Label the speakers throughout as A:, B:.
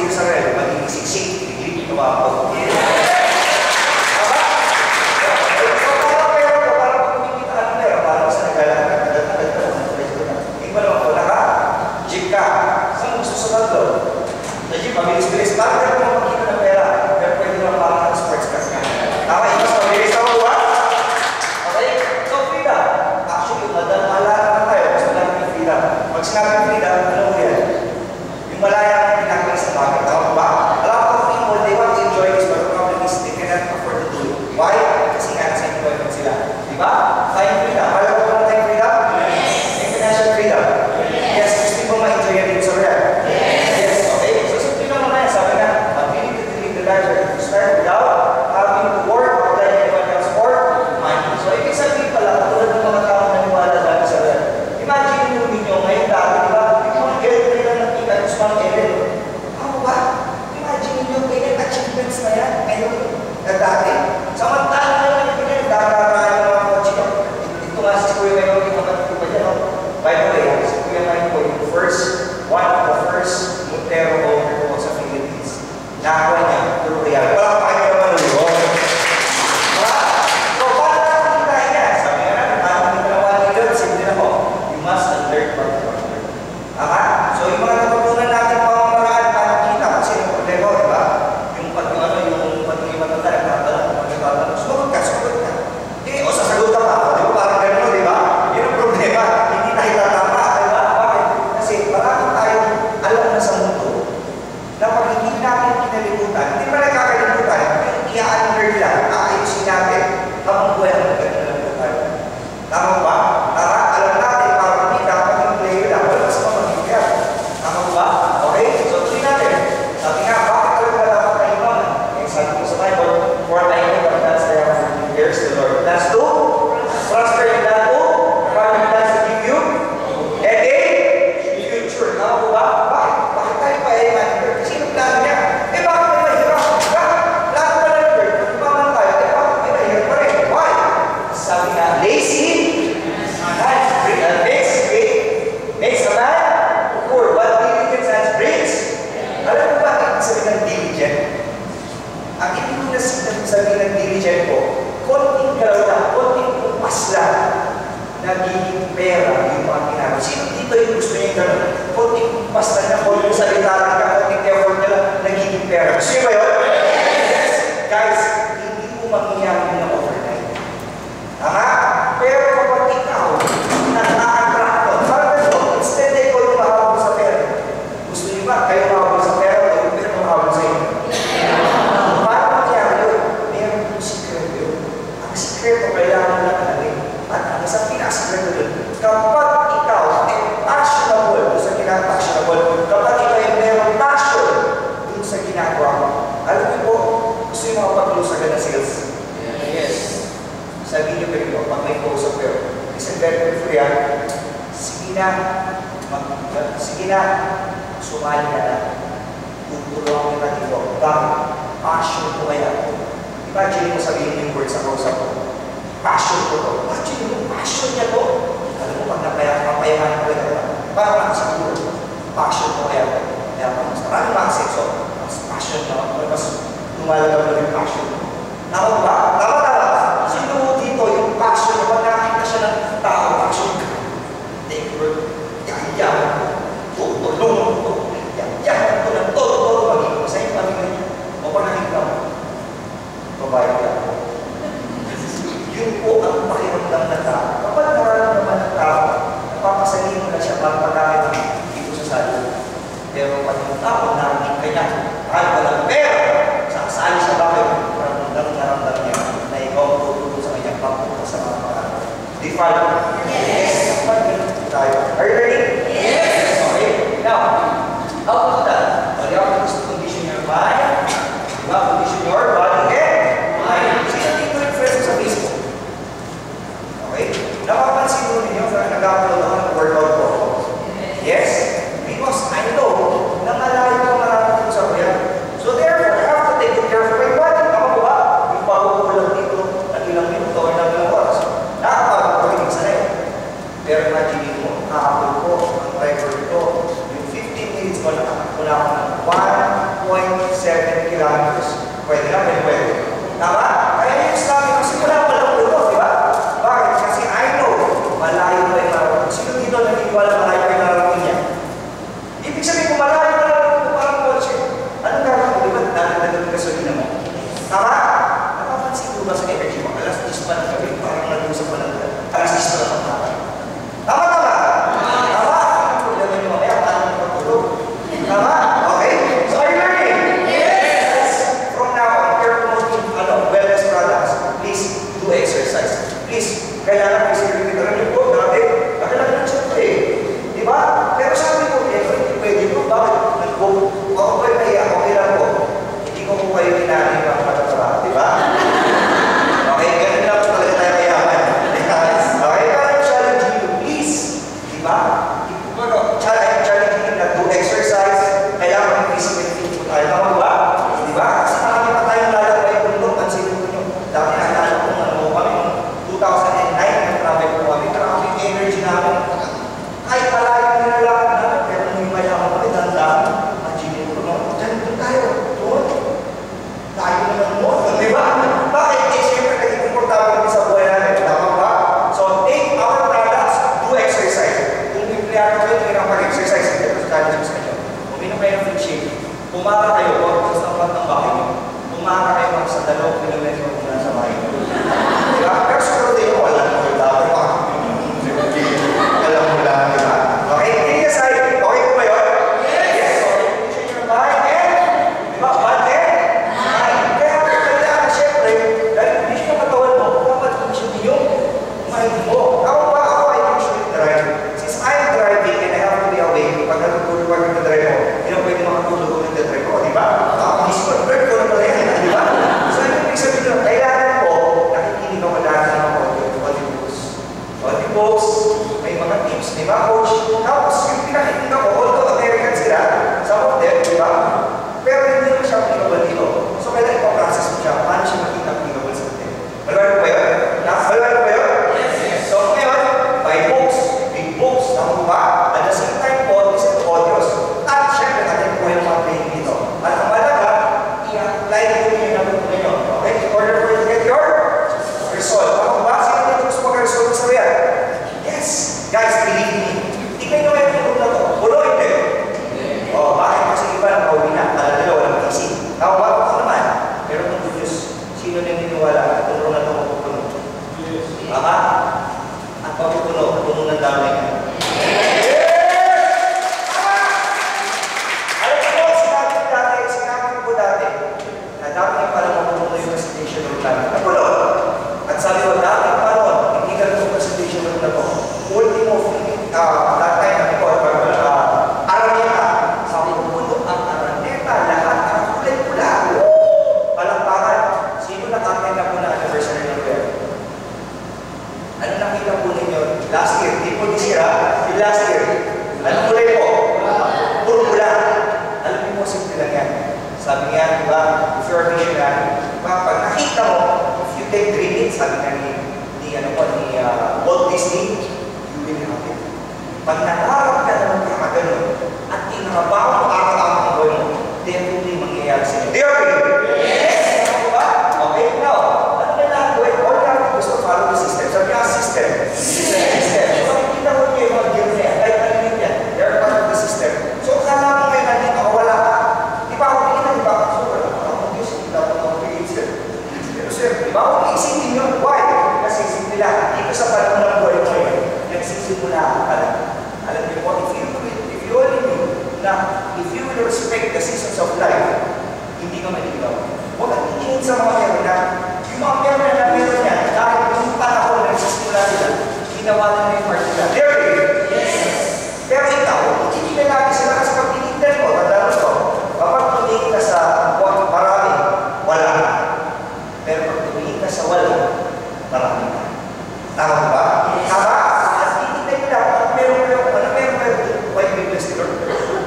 A: sino sa rin, magiging siksik, hindi ito ako. Mabilis-bilis, parang ka naman makikita ng pera, pero pwede naman parang sports cars ka. Tama, mas mabilis ako ba? Okay? So, freedom. Actually, malala naman tayo, gusto natin yung freedom. Pag sinabing freedom, ano mo yan? Yung malaya ang pinagawa sa bagay. Tama ba? A lot of people, they want to enjoy this, but the problem is they cannot afford to do it. Why? Kasi nga nasa employment sila. Diba? Time freedom. Alam mo ba time freedom? Yes. Yung financial freedom? Yes. Gusto mo ma-enjoy yan dito sa real? Start without having to work or like anyone else for money. So, ibig sabihin pala, katulad ng mga tao na niwala dati sa rin. Imagine nyo ninyo ngayon dati, di ba? Yung mga girlfriend na nakita nyo sa mga Ellen. Ano ba? Imagine nyo, ganyan achievements na yan. Ngayon, na dati. Samantala na lang ganyan, dakaraan ng mga kotse. Ito nga si Kuya Mayo, yung kapatid ko ba dyan? By the way, si Kuya Mayo po, yung one of the first Montero owner po sa Philippines. Nakakuha niya, puro real. Wala pa kayo naman ulit. So, paano natin kita niya? Sabi nga natin, paano kita na 1 million? Simple na po. You must learn from the partner. Tama? So, yung mga natutunan natin pamamaraan, paano kita? Kasi yung problema, di ba? Yung matanda, sumagot ka. Hindi, o sasagot ka pa. Di ba? Parang gano'n, di ba? Yun ang problema. Hindi tayo tatama. Di ba? Bakit? Kasi marami tayong alam na sa mundo na pag hindi natin kinalimutan, hindi pa nagkakalimutan, yung i-unlearn lang, aayusin natin, habang buhay ang nagkakalimutan. Tama ba? Tama? Alam natin, parang hindi dapat yung player lang, wala sa pamagigyan. Tama ba? Okay? So, tuloy natin. Sabi nga, bakit talaga dapat tayo naman? Eh, sabi ko sa Bible, for I know that that's there for years, the Lord. That's to prosper in that to, para that's to give you a future. Tama ba? Bakit tayo pa plano niya. Eh, bakit may mahirap? Plano pa lang yun. Tumaman tayo. Eh, bakit may mahirap pa rin? Why? Sabi nga, lazy makes a man poor. But diligence has brings. Alam mo ba ang sabi ng diligent? Ang ibig ko na sabi ng diligent ko, konting galaw lang, konting upas lang, nagiging pera yung mga ginagawa. Sino dito yung gusto niya gano'n? Konting upas lang na, konting salitaran ka, konting effort niya lang, nagiging pera. Gusto niyo ba yun? Yes! Guys, hindi mo mangyayari na overnight. Tama? Pero kapag ikaw, nag-a-attract ko, parang ito, instead na ikaw yung mahabol sa pera. Gusto niyo ba? Kayo mahabol sa pera, o yung pera mahabol sa inyo? Paano mangyayari yun? Meron yung sikreto yun. Ang sikreto kailangan lang natin. At ang isang pinasikreto yun, kapag ikaw ay passionable sa ginagawa, kapag ikaw ay meron passion dun sa ginagawa mo, alam niyo po, gusto yung mga pag-close agad na sales? Yes. Sabihin niyo kayo, pag may close up kayo, listen very carefully yan, sige na, sumali ka na, tutulungan kita dito. Bakit? Passion ko kaya. Imagine mo sabihin yung word sa close up ko. Passion ko to. Imagine yung passion niya to. Alam mo, pag napayaman ko ito, parang nakasiguro. Passion ko kaya to. Kaya mas maraming mga sekso, mas passion na, mas lumalagab na yung passion mo. Tama ba? Tama. Sino dito yung passion niya? Pag nakakita siya ng tao, passion ka. Take word. Yayaman ko. Tutulong ko. Yayaman ko ng todo. Magiging masaya yung pamilya niya. O pag nakikita mo, babae ka po. Yun po ang pakiramdam ng tao. Kapag nararamdaman ng tao, napapasalin mo na siya pagpagkakit dito sa salo. Pero pag yung tao narinig ka niya, kahit walang pera, sasali sa bakit, naramdam niya na ikaw tutulong sa kanya pagpunta sa mga pangalan. Di follow? Yes! Tayo. Are you ready? Yes! Okay. Now, how to do that? Well, you have to condition your mind. You have to condition your body and mind. Sino dito yung friends sa Facebook? Okay? Napapansin mo ninyo na nag-upload ako ng workout ko? Yes? Because I know na malayo ka marami sa kuya. So therefore, I have to take good care of my body. Tama ba? Yung pagkukulang dito, ng ilang minuto o ng ilang oras. Nakakapagpakinig sa rin. Pero imagine mo, nakakapag ko 1.7 kilometers. Pwede na, pwede. Tama? Kaya yung sabi ko, simula walang ulo, di ba? Bakit? Kasi I know, malayo pa yung marathon. Sino dito naniniwala malayo pa yung marathon niya? Ibig sabihin kung malayo pa lang parang kotse, anong gagawin mo? Di ba? Dahil yung gasolina mo. Tama? Napapansin ko ba sa energy mo? Alas 10 pa ng gabi, parang nag-usap pa ng alas 10 pa ng tama. Tama? Tama? Tama? Ang problema niyo mamaya, paano niyo matulog? Tama? Okay? So are you learning? Yes! From now on, you're promoting wellness products. Please do exercise. Please, kailangan may security. Alam niyo po, dati, nakalaki ng chat ko eh. Di ba? Pero sabi ko, hindi pwede po. Bakit? Ako ba yung naiyak? Okay lang po. Hindi ko po kayo inaani mga matatara. Di ba? Okay, ganun lang po talaga tayo kayaman. Okay, parang challenging you, please. Di ba? Challenging you na do exercise. Kailangan may physical fit po tayo. Tama ba? Di ba? Kasi marami pa tayong lalakay yung bundok. Pansin po nyo. Dati naalala ko kami noong 2009 na travel po kami. Marami energy namin. Kahit malayo nilalakad namin. Pero nung mayaman kami, dandaan. Ang ko no? Diyan tayo. Doon. Tayo naman mo. Di ba? Bakit? Eh, siyempre, naging komportable din sa buhay namin. Tama ba? So, take our products, do exercise. Kung empleyado kayo, hindi na mag-exercise. Ito sa challenges kayo. Uminom kayo ng food shake. Pumara kayo, huwag sa tapat ng bahay nyo. Pumara kayo mga sa 2 kilometro kung nasa bahay nyo. Diba? Pero siguro din mo, wala na kayo dapat. Alam mo lang, diba? Okay, hindi ka sa'yo. Okay ko ba yun? Yes! So, condition your mind and, diba, bad and, kaya kailangan, syempre, dahil condition yung katawan mo, dapat condition yung mind mo. Ako ba? Ako ay usually drive. Since I'm driving and I have to be awake, pag natutulog ako nagdadrive ko, hindi na pwede makatulog ako nagdadrive ko, diba? Disconnect ko na pala yan, diba? So, ibig sabihin nyo, kailangan ko, nakikinig ako dahil ng mga audiobooks. Audiobooks, may mga tips, diba, coach? Tapos, yung pinakinig ako, although American sila, some of them, diba? Pero hindi mo siya applicable dito. So, kailangan ipaprocess mo siya, paano siya makita applicable sa atin. Malawari ko ba yun? Malawari ko ba yun? Yes! So, ngayon, buy books, big books, tama ba? At the same time po, listen to audios. At syempre, natin po yung mga training dito. At ang malaga, i-apply ko yung natutunan nyo. Okay? In order for you to get your result. Tama ba? Sino dito gusto mag-result sa riyan? Yes! Guys, believe me. Tingnan nyo yung tulog na to. Pulo, hindi. O, bakit? Kasi iba na pauwi na. Alam nila, walang isip. Tama ba? Ako naman. Pero kung Diyos, sino na niniwala? Tulog na ito mapupuno. Tama? At mapupuno, puno ng dami. Dapat para mapuno yung presentation room namin. Napulo. At sabi ko, dapat paano, hindi ka ng presentation room na to. Ultimo, that time, Araneta. Sabi ko, puno ang Araneta. Lahat ang kulay-pula. Palakpakan. Sino nakakita po na anniversary ng Luer? Ano nakita po ninyo? Last year. Di po this year, ha? Yung last year. Ano kulay po? Puro pula. Alam niyo mo, simple lang yan. Sabi nga, diba, if you're a visionary, diba, pag nakita mo, if you take 3 minutes, sabi nga ni Walt Disney, you will have it. Pag nakarap ka naman ka ganun, at inarabaw mo araw-araw ang buhay mo, definitely mangyayari sa inyo. Do you agree? Yes! Diba? Okay, now, ano na lang gawin? All you have to do is to follow the system. Sabi nga, system. System. So, kita mo niyo yung mga gear na yan, kahit ano yun yan, they're part of the system. So, kala mo kayo nandito, wala ka. Di ba ako pinita, di ba? So, wala ka ako Diyos, hindi dapat ako pinita. Pero sir, di ba ako isipin nyo? Why? Kasi isipin nila, dito sa panahon ng buhay mo yun, nagsisimula ako pala. Alam niyo po, if you only knew na if you will respect the seasons of life, hindi ka maligaw. Huwag kang tingin sa mga meron na, yung mga meron na meron yan, dahil yung panahon na nagsisimula nila, ginawa nila yung part nila. There yes! Pero ikaw, hindi na lagi sila kasi pag tinignan mo, tandaan mo, kapag tumingin ka sa marami, wala ka. Pero pag tumingin ka sa wala, marami ka. Tama ba? Tama? At titignan nila, kung meron kayo, white witness ni Lord.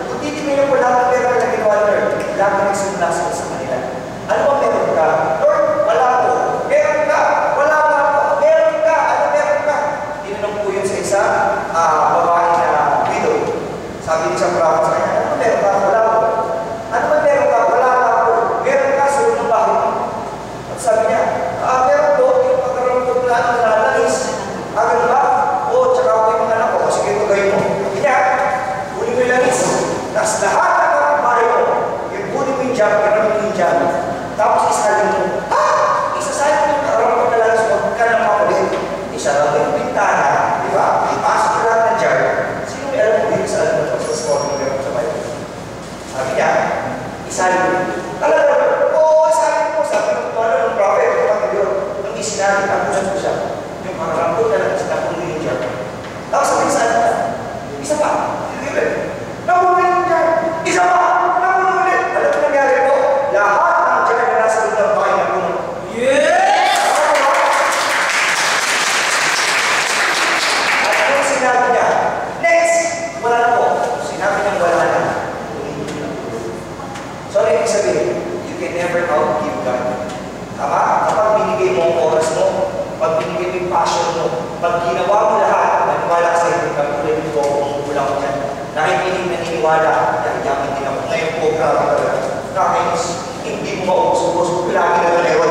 A: Kung titignan nyo po lahat ng meron na ginawa ni Lord, lahat na nagsimula sila sa kanila. Ano ba meron ka? parang yung Indian. Tapos isasalin mo, isasalin mo, karoon ko talaga, huwag ka nang makulit. Isarap yung bintana, di ba? Ipasok ko lahat ng jar. Sino may alam mo dito sa alam mo ito? Sa score mo meron sa Bible. Sabi niya, isalin mo. Talaga, isalin mo. Sabi ng ng prophet, nung isinabi, nakulat ko siya. Yung pangarapot na lang, sinapuno yung jar. Tapos sabi isalin ka, isa pa, napuno yung jar. Isa pa, napuno ulit. Alam mo nangyari po, lahat ng jar na nasa loob ng bahay napuno. Sinabi niya, next, wala na po. Sinabi niya, wala na. So, ano yung sabihin? You can never outgive God. Tama? Kapag binigay mo ang oras mo, pag binigay mo yung passion mo, pag ginawa mo lahat, naniwala sa iyo, kapulay mo po kung kulang ko dyan. Nakikinig, naniniwala, yaman din ako. Ngayon po, grabe talaga. Nakainis, hindi mo maubos-ubos, lagi na nalewan.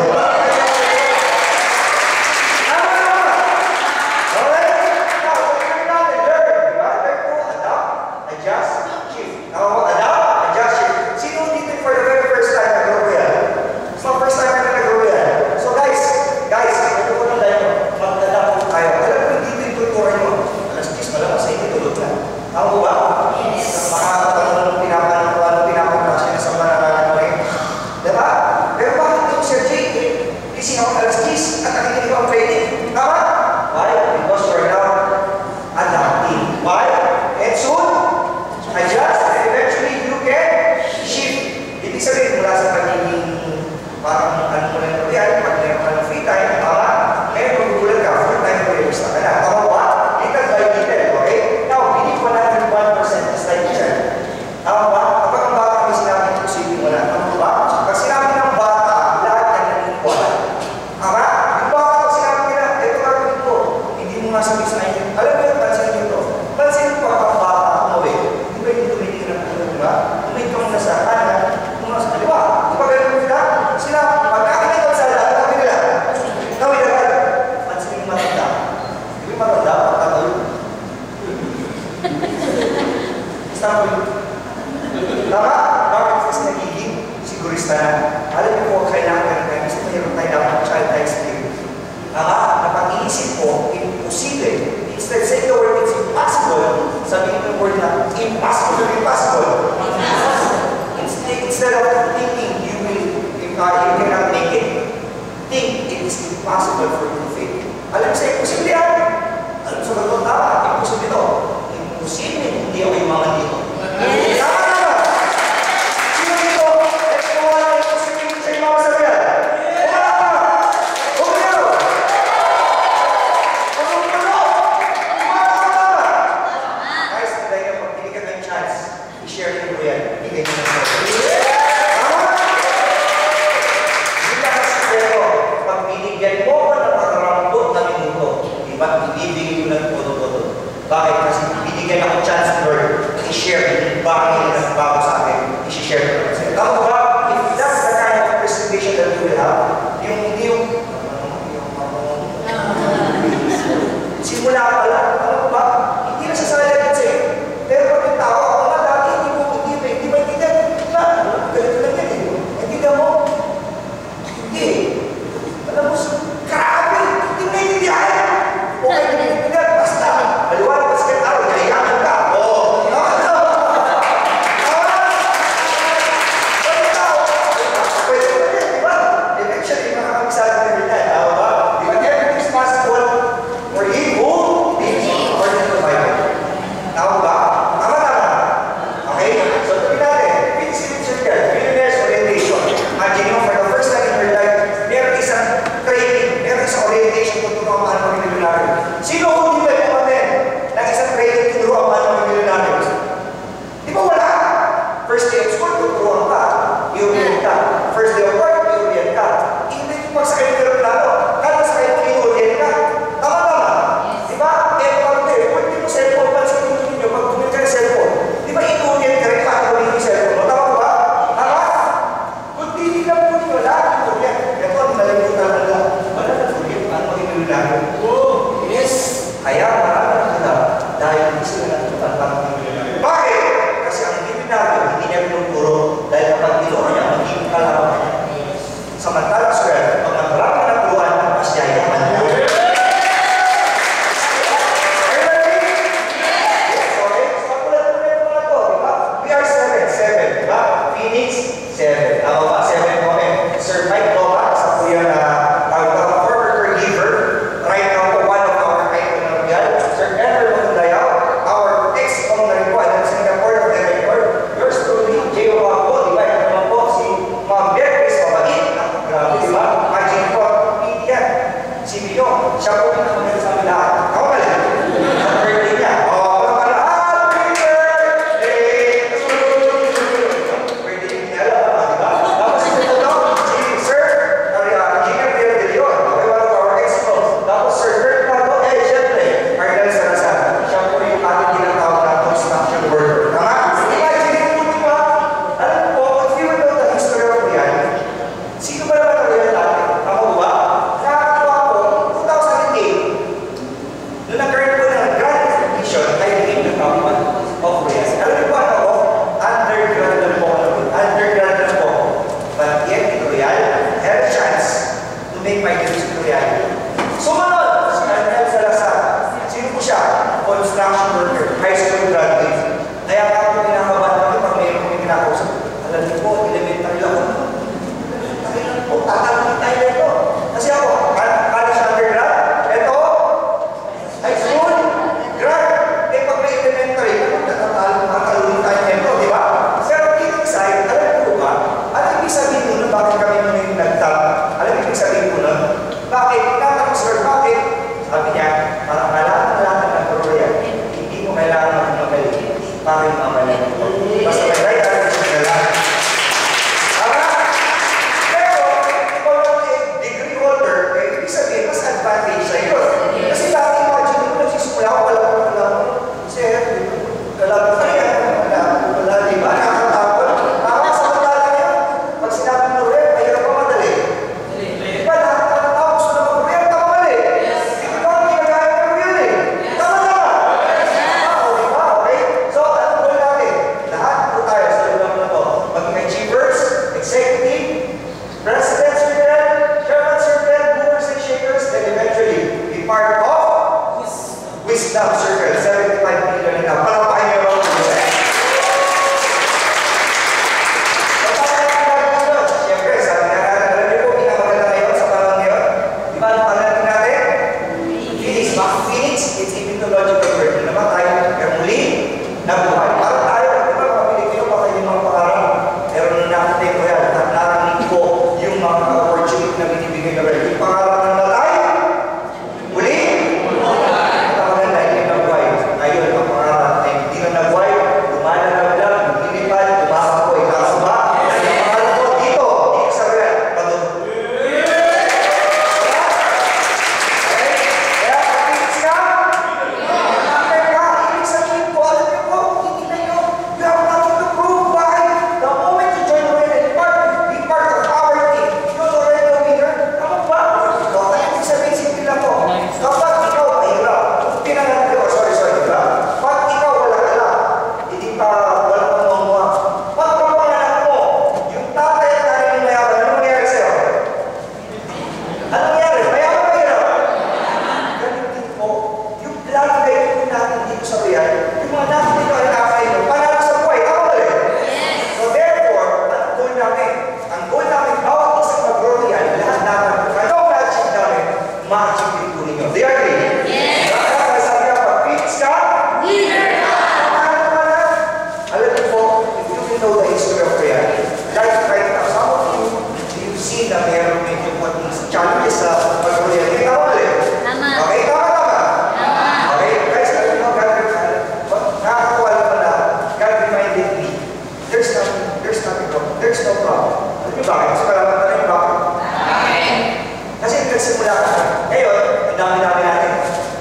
A: nagsimula ka. Ngayon, ang dami-dami natin.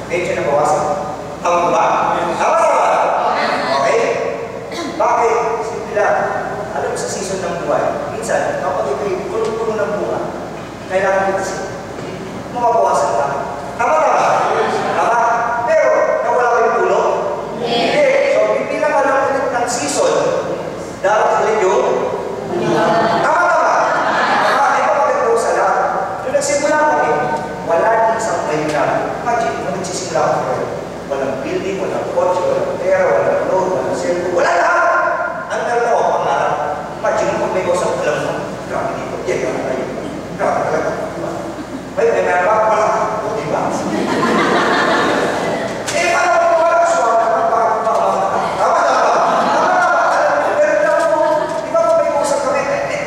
A: Medyo nabawasan. Tama ba? Tama ba? Okay? Bakit? Simple lang. Alam mo sa season ng buhay, minsan, kapag ito'y puno-puno ng bunga, kailangan mo kasi mabawasan lang. Tama ba? Tama? Pero, nawala ko yung puno? Hindi. So, bibilang ka lang ulit ng season, dapat ulit yung tama ba? Tama? Ito maganda sa lahat. Nung nagsimula kami, wala din isang mahirap. Imagine, kung nagsisimula ko kayo, walang building, walang kotse, walang pera, walang loan, walang cellphone, wala lahat! Ang meron ako, pangarap. Imagine, kung may kausap ko lang mo, grabe dito, yan ka na tayo. Grabe talaga. May meron ba? Wala ka. O, diba? Eh, paano ko wala? Suwag naman, tama ba? Tama ba? Alam mo, meron lang mo. Di ba kung may kausap kami,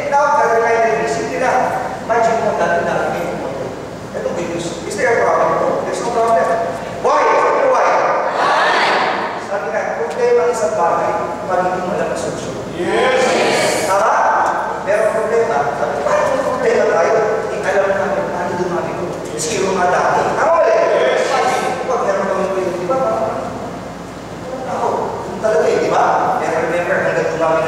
A: dapat gagawin kayo na isip nila. Imagine mo, dati na kami. Ito, good news. Is there a problem? There's no problem. Why? Why? Sabi nga, problema ang isang bagay, pagiging walang solusyon. Yes! Tama? Pero problema, sabi, paano kung problema tayo? Alam namin, paano dumami ko? Zero nga dati. Tama ba? Yes! Pag meron kami ko yun, di ba? Ako, kung talaga eh, di ba? Pero remember, hanggang dumami.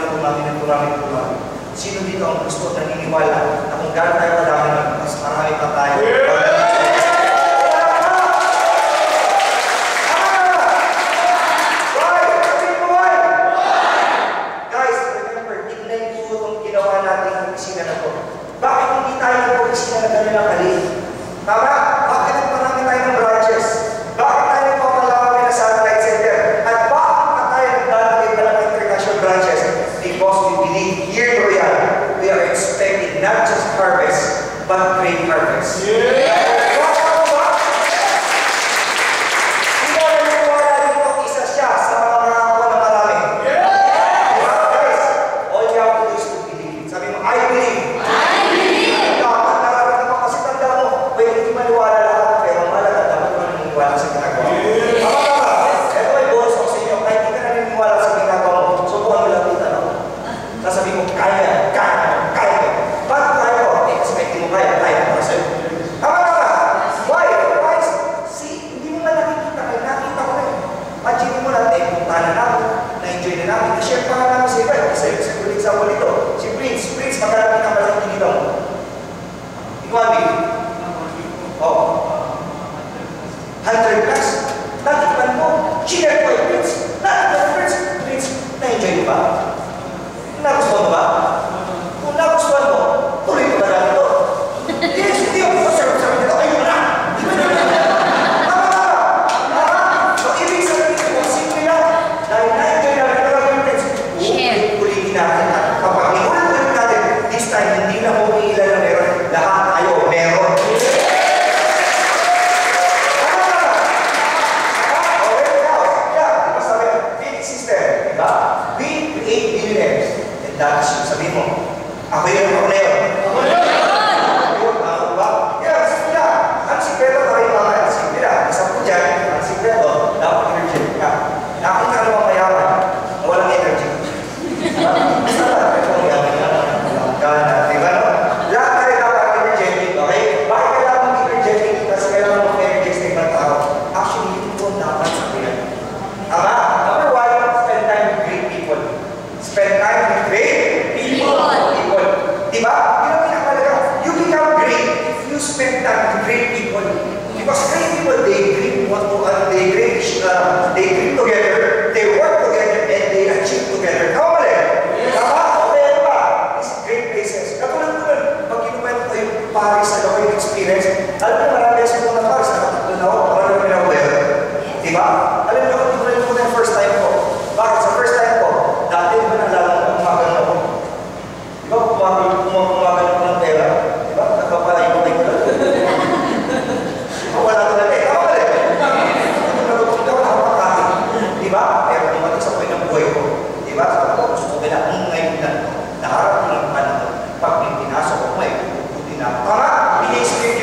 A: Sino dito ang gusto at naniniwala na kung gano'n tayo kadami na, mas marami pa tayo? Bakit hindi tayo nag-opisina na gano'n ang kalit? Tama? Bakit nagparami tayo ng branches? Bakit tayo nagpapalawag na satellite center? At bakit pa tayo naglalagay pa ng international branches? Because we believe here Royal, we are expecting not just harvest, but great harvest. Yeah!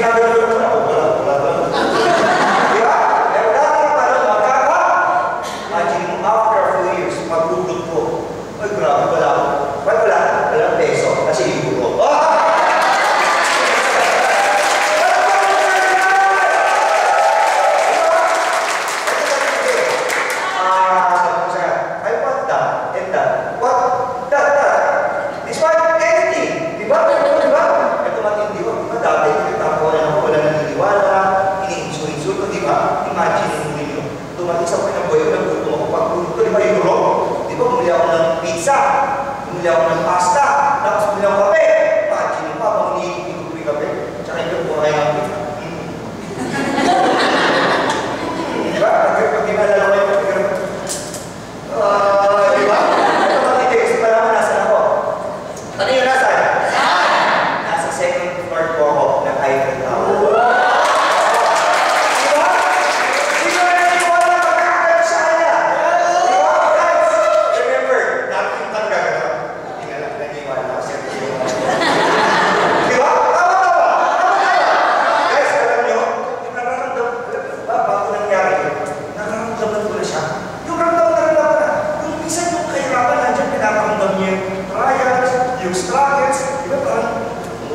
A: Ginagawa ko na ako, wala. Di ba? Pero dati yung parang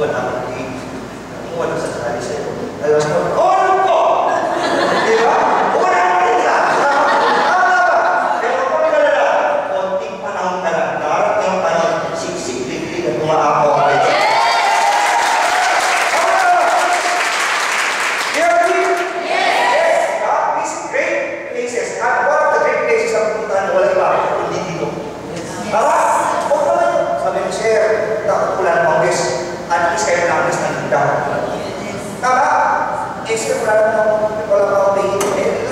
A: wala kang age. Kung wala sa sali sa'yo, alam mo, oh, ko! Di ba? Wala ka rin ka! Tama ba? Pero kung kalala, konting panahon ka lang, nakarap yung panahon, siksik-liglig at umaako ka rin. Sabi mo, sir, takot ko lang ng bes. At least kayo lang bes ng tindahan. Tama? Eh, sir, wala akong pain.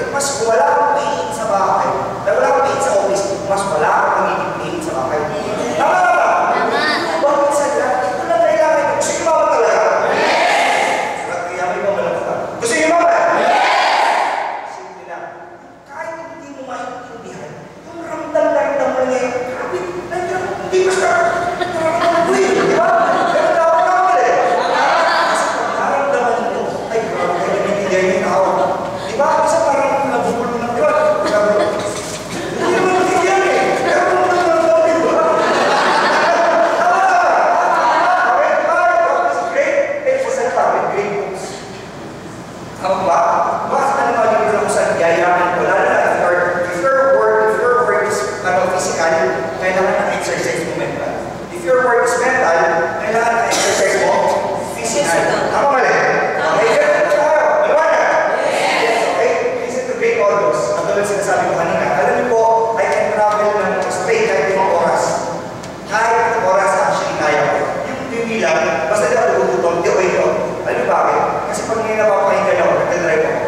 A: Mas wala akong pain sa bahay. Dahil wala akong pain sa office, mas wala akong magiging pain sa bahay. Tama na ba? Tama. Bakit sa lahat? Ito lang kailangan. Gusto nyo ba talaga? Yes! Kaya may mamalap ka. Gusto nyo ba? Yes! Simple lang. Kahit hindi mo maintindihan, yung ramdam-ramdam mo ngayon, grabe, hindi basta. Di ba? Pero dapat ako ulit. Kasi kung naramdaman mo, ay, grabe kayo namintigay yung tao. Di ba? Kasi parang nabubulong ng diba? Hindi naman natindihan eh. Pero kung naramdaman din ba? Tama na ba? Okay, bye. God is great. Thanks for sa topic. Great books. Tama ba? Bakit ano magiging lang sa yayaman ko? Lalo na if your work is physical, kailangan ng exercise mo mental. If your work is mental, kailangan ng exercise mo physical. Tama mali? Okay, ganun tayo. Maliwanag? Yes. Okay? Listen to great audios. Ang tulad sinasabi ko kanina. Alam niyo po, I can travel ng straight kahit 5 oras. Kahit 5 oras actually kaya ko. Yung TV lang, basta di ako lugutom, di ako ito. Alam niyo bakit? Kasi pag ngayon napapahingan ako, nagdadrive ako.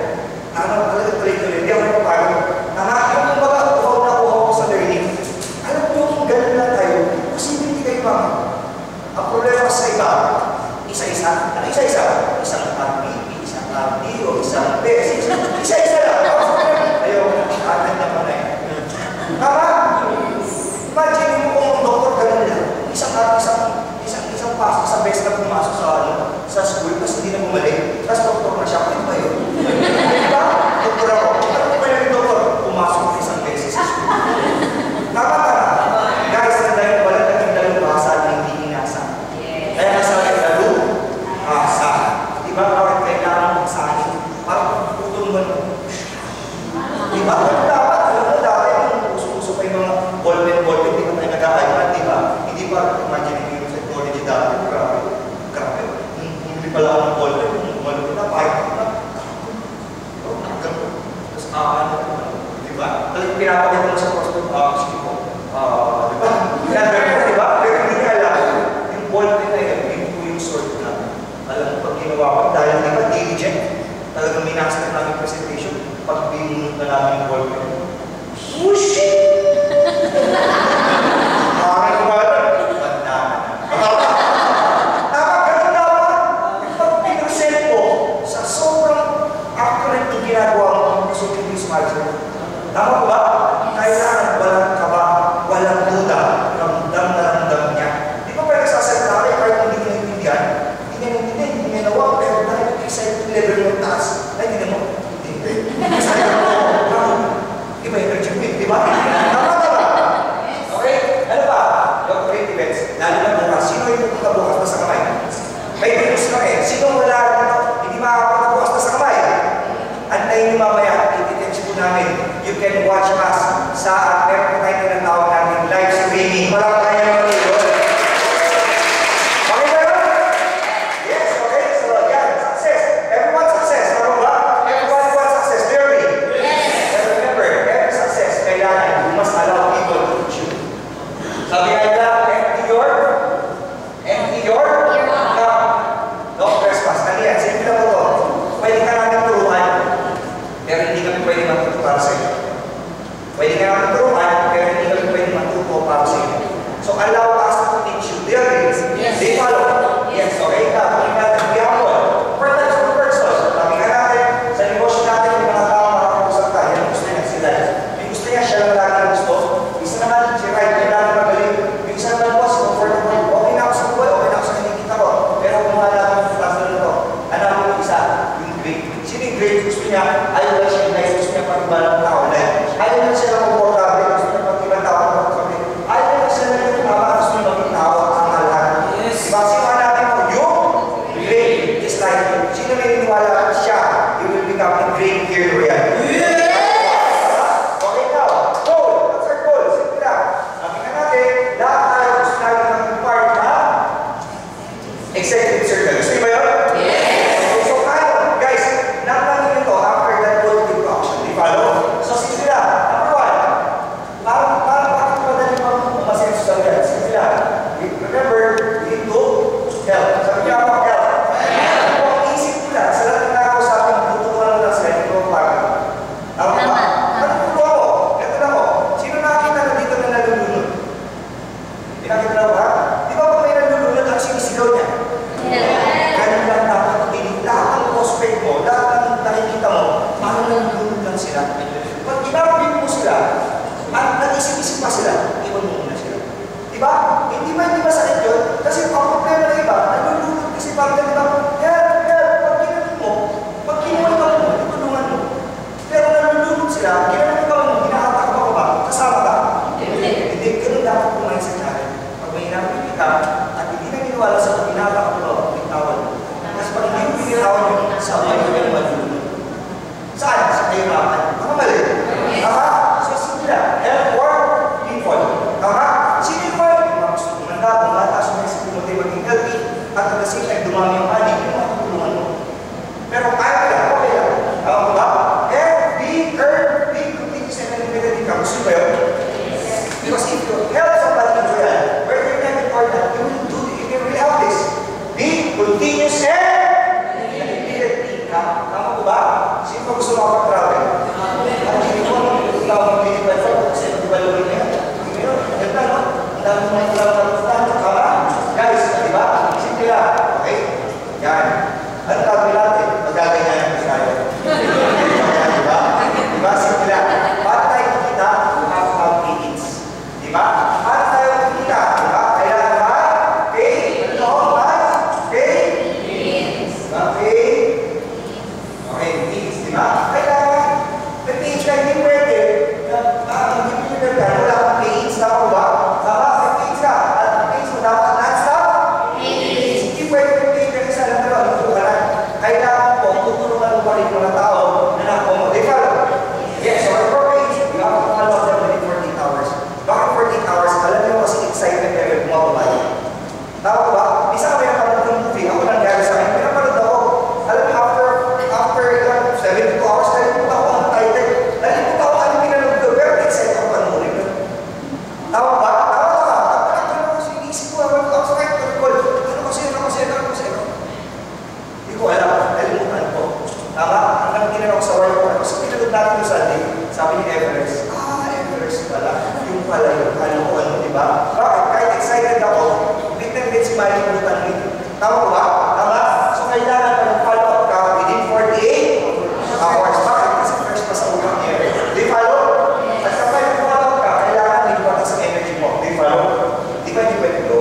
A: Talaga tuloy-tuloy, di ako napapagod. Yung kumbaga, uhaw na uhaw ko sa learning. Alam mo kung ganun lang tayo, posibleng hindi kayo mama. Ang problema sa iba, isa-isa. Ano isa-isa? Isang RPP, isang RDO, isang beses. Isa-isa lang. Ayaw, atin na pa na yan. Tama? Imagine mo kung ang doktor ganun lang. Isang pasok, isang beses na pumasok sa school, tapos hindi na bumalik. Tapos doktor na siya. Ano ba yun? Diba? Doktor ako. Ano ba yung doktor? Pumasok na isang beses sa school. Tama. Guys, nandayin pala naging dalubhasa na hindi inasa. Kaya nasabi dalubhasa. Diba? Bakit kailangan magsahin? Parang tutulungan mo. Diba? Dapat, alam mo, dapat yung uso-uso pa yung mga ballpen, hindi pa tayo nag-a-iPad, diba? Hindi pa, imagine yung technology dati, grabe. Hindi pala ako ng ballpen, malapit na, iPad na. Tapos, diba? Talagang pinapakita mo sa prospect, sige po. Diba? Diba? Pero hindi niya alam, yung ballpen na yun, yung sort na. Alam mo, pag ginawa ko, dahil diba, diligent, talagang minaster namin presentation, pag binunod na namin yung ballpen. Whoosh! Makakay ko ba ito? Banda na. Tama, ganun dapat. Pag pinresent mo sa sobrang accurate yung ginagawa mo, gusto ko yung smile sa'yo. Tama ko ba? Kailangan walang kaba, walang duda, ramdam na ramdam niya. Di ba pwede sasalita kayo kahit hindi niya naintindihan? Hindi niya nawa, pero dahil excited level yung taas, ay hindi naman. Excited mo. Iba yung reject, di ba? Tama ba? Okay? Ano ba? Yung great events. Lalo na bukas. Sino yung pupunta bukas na sa kamay? May virus na eh. Sino wala dito? Hindi makakapunta bukas na sa kamay. Antayin niyo mamaya. I-teach po namin. You can watch us sa meron po tayo tinatawag natin live streaming. Walang tayo naman yun. Okay ba yun? Yes, okay. So, yan. Success. Everyone success. Ano ba? Everyone wants success. Do you agree? Yes. And remember, every success, kailangan, you must allow people to choose. Sabi nga nila, empty your cup. Don't trespass. Ano yan? Simple lang po ito. Pwede ka natin turuan, pero hindi kami pwede matuto para sa'yo. Pwede ka natin turuan, Sir Gal. Gusto niyo ba yun? Okay, so kaya, guys, naplano nito after that positive action. Di follow? So, sige sila. Number one, bakit madali masenso sa Gal? Sige sila. Remember, we need to help. Sabi niya ako, help. Kung ang isip ko lang, sa lahat ng nakakausapin, tuturuan lang sila, hindi ko pagod. Tama ba? Ano ko? Ito na ko. Sino nakakita na dito na nalulunod? Pinakita na ko, ha? Di ba pag may nalulunod, ang sinisigaw niya? Ganun lang dapat pagkinig. Lahat ng prospect mo, lahat ng nakikita mo, paano nalulunod lang sila? Pag ginapin mo sila, at nag-isip-isip pa sila, iwan mo muna sila. Di ba? Hindi ba sakit yun? Kasi ang problema na iba, nalulunod kasi parang ganito, pag kinuha mo, tutulungan mo. Pero nalulunod sila, ginanong ikaw mo, hinahatak mo ba? Kasama ka? Hindi, ganun dapat kumain sa natin. Pag may hinapin ka, at hindi na ginawa sa pag hinahatak mo, bitawan mo. Kasi pag hindi mo binitawan mo, sa mga yung malulunod. Saan? Sa kahirapan. Tama mali? Tama? So, sila, help or people. Tama? Sino yung mga gusto kumanda, bumata, sumayas sa Timothy maging healthy, at at the same time, dumami yung ani, yung mga tutulungan mo. Pero kaya ka lang, okay lang. Tama ba? And be continuous and unlimited income. Gusto ba yun? Because if you help somebody to yan, whether you're not important, you will do it. You can really have this. Be continuous and unlimited income. Tama ko ba? Sino ba gusto makapag-travel? Ang hindi mo, ikaw ang pinipad ko, kasi di ba lumin na yan? Ngayon, ganda, no? Ang dami mo yung tama? Guys, di ba? Simple lang. Okay? Yan. Ano gagawin natin? Magaganyan ang Israel. Diba? Diba? Simple lang. Paano tayo kikita? Have meetings. Diba? Paano tayo kikita? Diba? Kailangan ba? Pay? Ano? Pay? Okay? Okay, meetings. Diba? Kailangan. May page ka, hindi pwede. Hindi pwede ka. Wala kang page. Tama ko ba? Tama? May page ka. At ang page mo dapat non-stop? Hindi pwede may page ka isa lang pero kailangan po, tutulungan mo pa rin mga tao na na-accommodate. Yes, so our page, we have to follow them within 14 hours. Bakit 14 hours? Alam niyo kasi excitement level bumababa. Tama ba? Isa may napanood ng movie, ako nangyari sa akin, pinapanood ako. Alam niyo, after 72 hours, nalipot ako ang title. Nalipot ako ano pinanood ko, pero excited ako panoorin ko. Tama ba? Tama ko, sinisip ko, ako sa kahit recall, ano kasi. Hindi ko alam, nalimutan ko. Tama? Hanggang tinanong sa work ko, kasi pinanood natin yung Sunday, sabi ni Everest, Everest pala, yung pala yun, ano, di ba? Bakit? Kahit excited ako, biglang si malimutan mo. Tama ko ba? Tama? So kailangan pa ng follow-up ka within 48 hours. Bakit? Kasi first pa sa ulang niya. Di follow? At kapag yung follow-up ka, kailangan may iwanan sa energy mo. Di follow? Di ba hindi pwede go?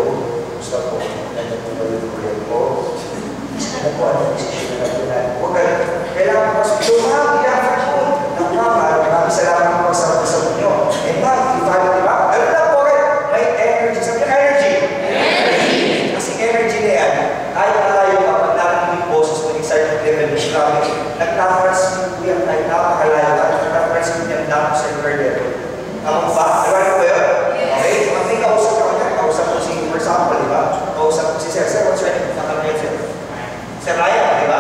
A: Gusto ko, nandiyan ko ba yung kuya ko? Ano po, ano yung decision na natin? Huwag ka, kailangan mo kasi lumang i-effort mo. Maraming salamat po sa pagkasabot nyo. And ma'am, i-follow, di ba? Ano lang po kayo? May energy. Sabi niya, energy. Kasi energy na yan, kahit malayo ka, pag namin yung boses mo, excited level mo, grabe, nagtatransmit mo yan, kahit napakalayo ka, nagtatransmit yan down sa third level. Tama ba? Nalawin ko ba yun? Okay? Pag may kausap ka, kausap ko si, for example, di ba? Kausap ko si Sir. Sir, what's your name? Sir Ryan, di ba?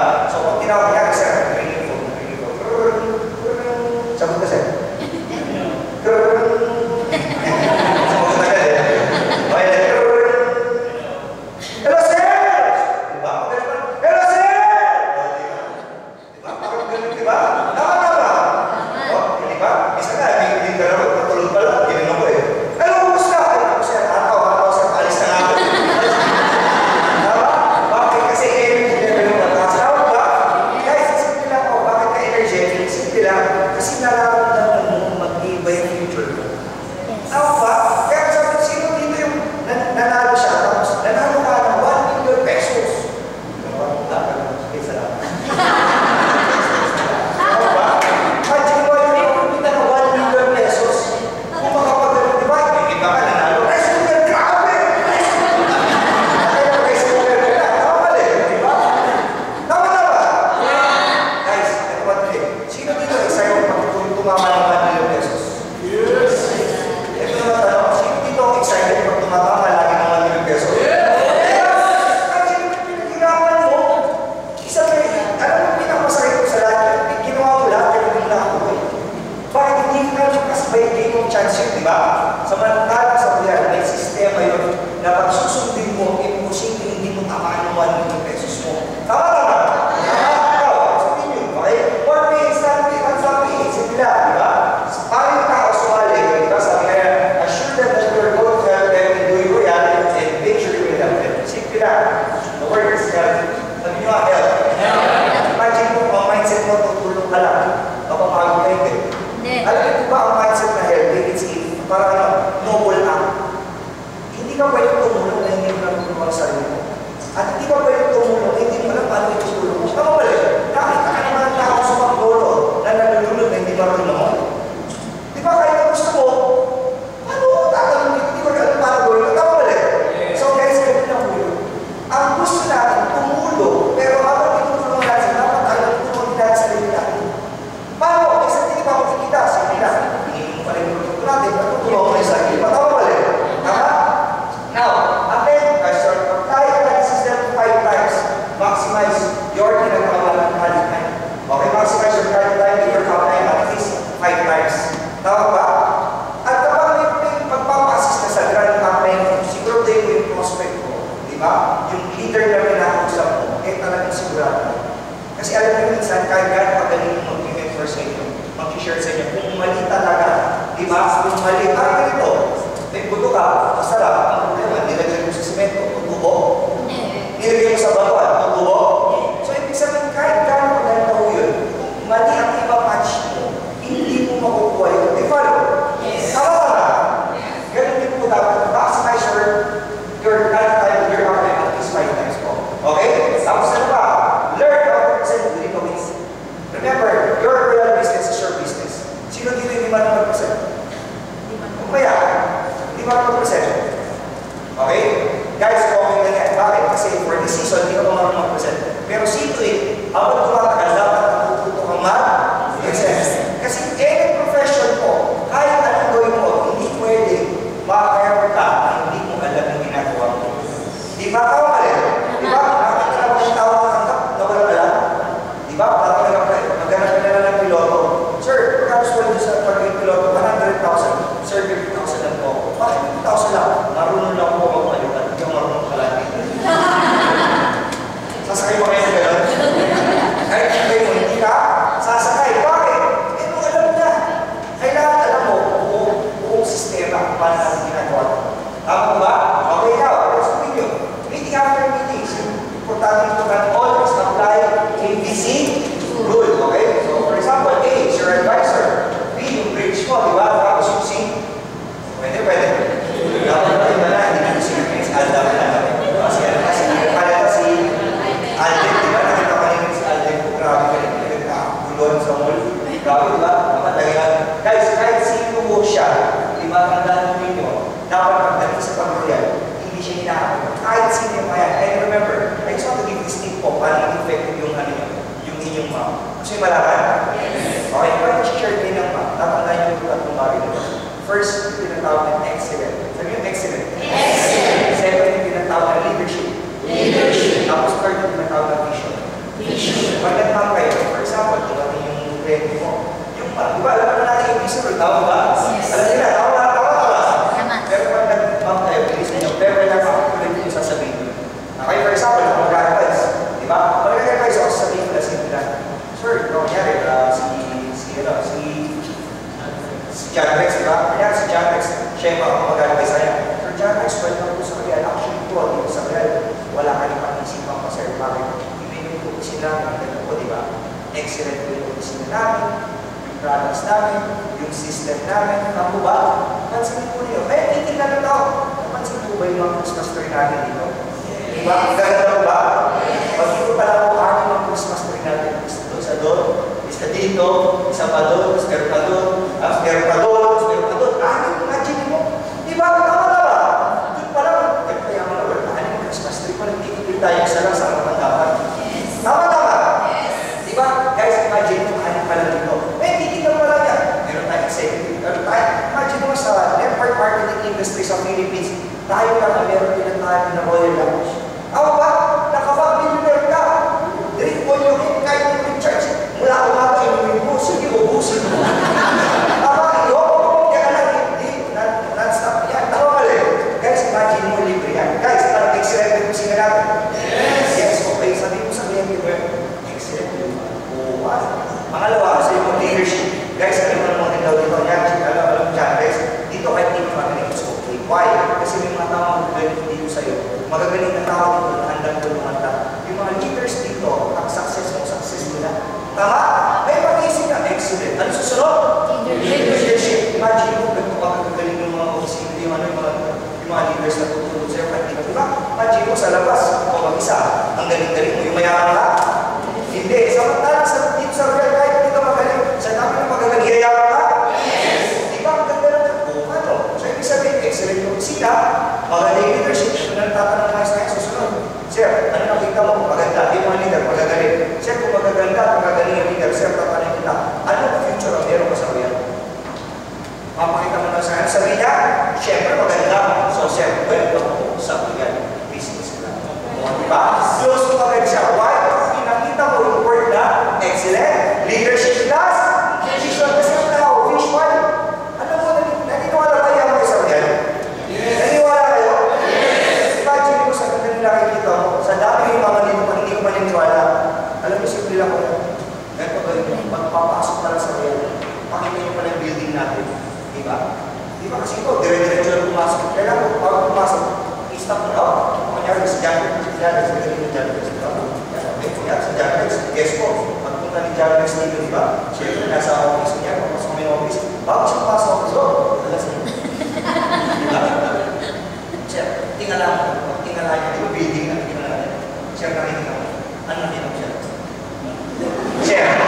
A: Kasi alam niyo minsan, kahit gano'n pagaling yung mag-mentor sa inyo, mag-share sa inyo, kung mali talaga, di ba? Kung mali, ganito, may buto ka, masarap, ang problema, nilagay mo sa simento, tutubo. Nilagay mo sa batuan, tutubo. So, ibig sabihin, kahit gano'n pagaling ako yun, kung mali ang ipa-patch mo, hindi mo makukuha yun. Di ba? Tama ba? Ganun din po dapat, maximize your lifetime, your time, at least 5 times po. Okay? Tapos ano pa? Learn how to present within a week. Remember, your real business is your business. Sino dito hindi man mag-present? Kaya, hindi man mag-present. Okay? Guys, okay lang yan. Bakit? Kasi for this season, hindi ka pa marunong mag-present. Pero simply, habang tumatagal, dapat natututo kang mag-present. Kasi any profession po, kahit anong gawin mo, hindi pwede makakayawag ka na hindi mo alam yung ginagawa mo. Di ba? Tama ka rin? Di ba? Nakakita na ba yung tao nakakap na walang alam? Di ba? Parang naghanap ka na ng piloto. Sir, perhaps when sa pag-ibig piloto, 100,000. Sir, 50,000 lang po. Bakit 50,000 lang? Marunong lang po magpalitan. Hindi ako marunong kalati. Sasakay mo kayo na gano'n? Kahit kayo mo, hindi ka sasakay. Bakit? Eh, nung alam na. Kailangan alam mo buong sistema kung paano natin ginagawa. Tama ba? Okay now, let's continue. Meeting after meeting. Importante ito na always apply ABC rule. Okay? So, for example, A is your advisor. B, yung bridge mo, di ba? Tapos yung C, pwede. Dapat na iba na, hindi na si Aldab na. Kasi palata si Alden, di ba? Nakita ka rin si Alden. Grabe ka rin. Nagkakagulon sa mall. Grabe, di ba? Nakatagalan. Guys, kahit sino mo siya, di ba? Tandaan mo ninyo, dapat pagdating sa pag-real, hindi siya hinahanap. Kahit sino yung kaya. And remember, I just want to give this tip po, paano effective yung inyong mom. Gusto yung malaman? Yes. Okay, kaya share din ng mom. Tatandaan nyo yung tatlong bagay na. First, yung tinatawag ng excellent. Sabi yung excellent? Excellent. Second, yung tinatawag ng leadership. Tapos third, yung tinatawag ng vision. Pag nag-mom kayo, for example, tumating yung friend mo. Yung mom, di ba, alam na natin yung vision, tama ba? Yes. Alam nila, tama. Pero pag nag-mom kayo, bilisan nyo, pero nag-mom yung sasabihin nyo. Okay, for example, kung mag-advise, di ba? Pag nag-advise ako, sasabihin ko na simple lang. Sir, ito nangyari, si John Rex, di ba? Kaya si John Rex, siya yung mag-advise sa'yo. Sir John Rex, pwede na po sa real. Actually, ito, dito sa real, wala ka rin pag-isipan pa, sir. Bakit? Ibigay ko kasi namin, ang ganda po, di ba? Excellent po yung opisina namin, yung products namin, yung system namin. Tama ba? Pansinin po niyo. Kaya titignan na tao. Napansin po ba yung mga Christmas tree natin dito? Diba? Ang ganda mo ba? Pag dito pala po aking mga Christmas tree natin. Isa doon sa doon, isa dito, isa pa doon, meron pa doon, meron pa doon, meron pa doon. Imagine mo. Diba? Tama na ba? Doon pala, kaya mga wala, aning Christmas tree pa, nagtitipid tayo isa lang sa kapandapan. Tama. Diba? Guys, imagine mo, aning pala dito. Titignan mo lang yan. Meron tayong executive. Imagine mo sa network marketing industry sa Philippines, tayo lang meron tinatawag na Royal Lounge. Ako ba? Nakapag-millionaire ka. Drink mo yung kahit yung recharge. Mula umaga, inumin mo. Sige, ubusin mo. Tama, kaya ka lang, hindi. Non-stop yan. Tama mali. Guys, imagine mo libre yan. Guys, parang excellent yung kusina natin. Yes, okay. Sabi mo sa client mo, excellent yung pangalawa, sa yung leadership. Guys, ano mo naman daw dito? Yan, alam mo dyan, guys. Dito kahit hindi mo magaling. Okay. Why? Kasi may mga tao magagaling dito sa'yo. Magagaling na tao dito na handang tulungan. Yung mga leaders dito, ang success mo, success nila. Tama? May pag-isip na excellent. Ano susunod? Leadership. Imagine mo, ganito ka magagaling yung mga opisina, yung mga leaders na tutulog sa'yo. Diba? Imagine mo sa labas, kung mag-isa, ang galing-galing mo, yung mayaman ka. Hindi. Samantala, dito sa real, kahit hindi ka magaling, sa dami ng magagaling, yayaman ka? Diba? Ang ganda na ano? So, ibig sabihin, excellent yung opisina, magaling leadership, kung nagtatanong mga sa susunod. Sir, ano nakita mo? Maganda. Yung mga leader, magagaling. Sir, kung magaganda, magagaling yung leader, sir, tatanong kita, ano ang future ang meron ko sa real? Mapakita mo na sa akin. Sabi niya, syempre maganda. So, sir, welcome po sa real business plan. Diba? Close mo kagad siya. Why? Pinakita mo yung word na excellent, leadership, nila kung ganito gawin nyo, magpapasok na lang sa real. Pakita nyo pa ng building natin. Diba? Diba kasi ito, dire-diretso na pumasok. Kaya lang, pag pumasok, i-stop na daw. Kanyari sa Janrex, sa Janrex, diba? Kaya sa Janrex, guess ko, pagpunta ni Janrex dito, diba? Siyempre, nasa office niya, papasok mo yung office, bago siya papasok ako doon. Diba? Siyempre, tingala niya, diba building na tingala niya? Siyempre, nakikita mo. Ano nakita mo siya? Siyempre,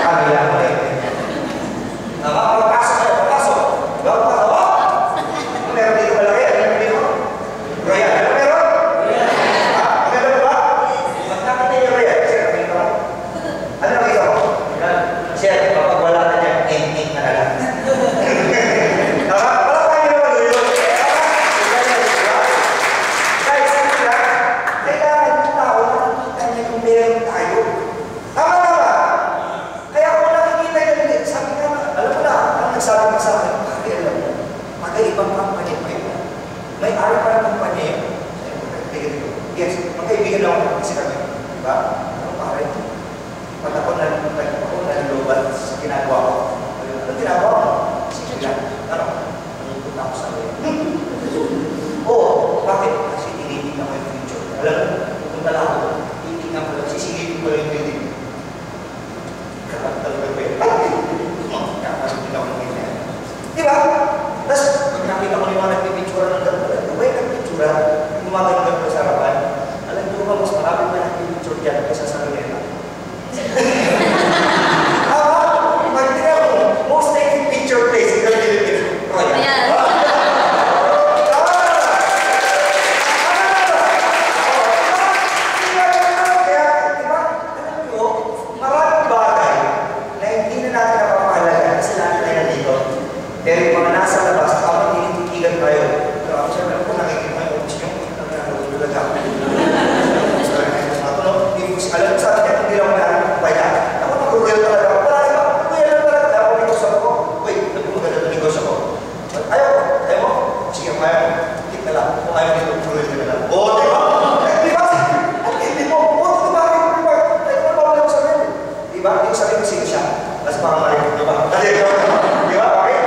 A: kabila mo rin. Papasok kayo, papasok. Bago pa, ano meron dito malaki? Ano meron dito? Royal. Ano meron? Ang ganda ba? Pag nakita niyo Royal, sir, nakita mo? Ano nakita mo? Sir, kapag wala na niya, end na lang. Wala tayo naman yun. Guys, kailangan yung tao nakikita niya kung meron tayo. Tama. Kaya kung nakikita niya, sabi ka, alam mo na, ang nagsabi ka sa akin, alam mo, magkaibang kampanya pa yun. May ari pa ng kampanya yun. Yes, magkaibigan lang ako kasi kami. Diba? Ano pare? Pag ako nalubat sa ginagawa ko. Ano ginagawa ko? Sige lang. Ano? Nangipot ako sa akin. Oo. Bakit? Kasi tinitignan ko yung future. Alam mo, pupunta lang ako. Tinitignan ko lang. Sisingilin ko lang yung building. Kapag talaga ba yun? Kakasutin ako ng ganyan. Diba? Tapos, pag nakita ko yung mga nagpipitsura ng gano'n, diba yung nagpipitsura, yung gumagano'n sa harapan, alam nyo ba, mas marami pa nagpipitsura dyan kaysa sa Luneta. Pag tingnan mo, most taking picture place in the Philippines. Ayan. Pero yung mga nasa labas, kapag tinititigan tayo, pero ako siya, alam ko nakikita yung office nyo, nagkakagulat ako. Alam mo sa akin, hindi lang maaaring kupaya. Ako mag-royal talaga ako. Parang iba, kuya lang talaga. Ako negosyo ko. Uy, maganda na negosyo ko. Ayaw mo? Sige, kaya mo. Hit na lang. Kung ayaw nito, royal ka na lang. Oo, di ba? Di ba? Hindi mo. Oo, di ba? Ay, ano ba wala ko sabihin? Di ba? Hindi ko sabihin sino siya. Tapos pangamalin. Di ba? Di ba? Okay?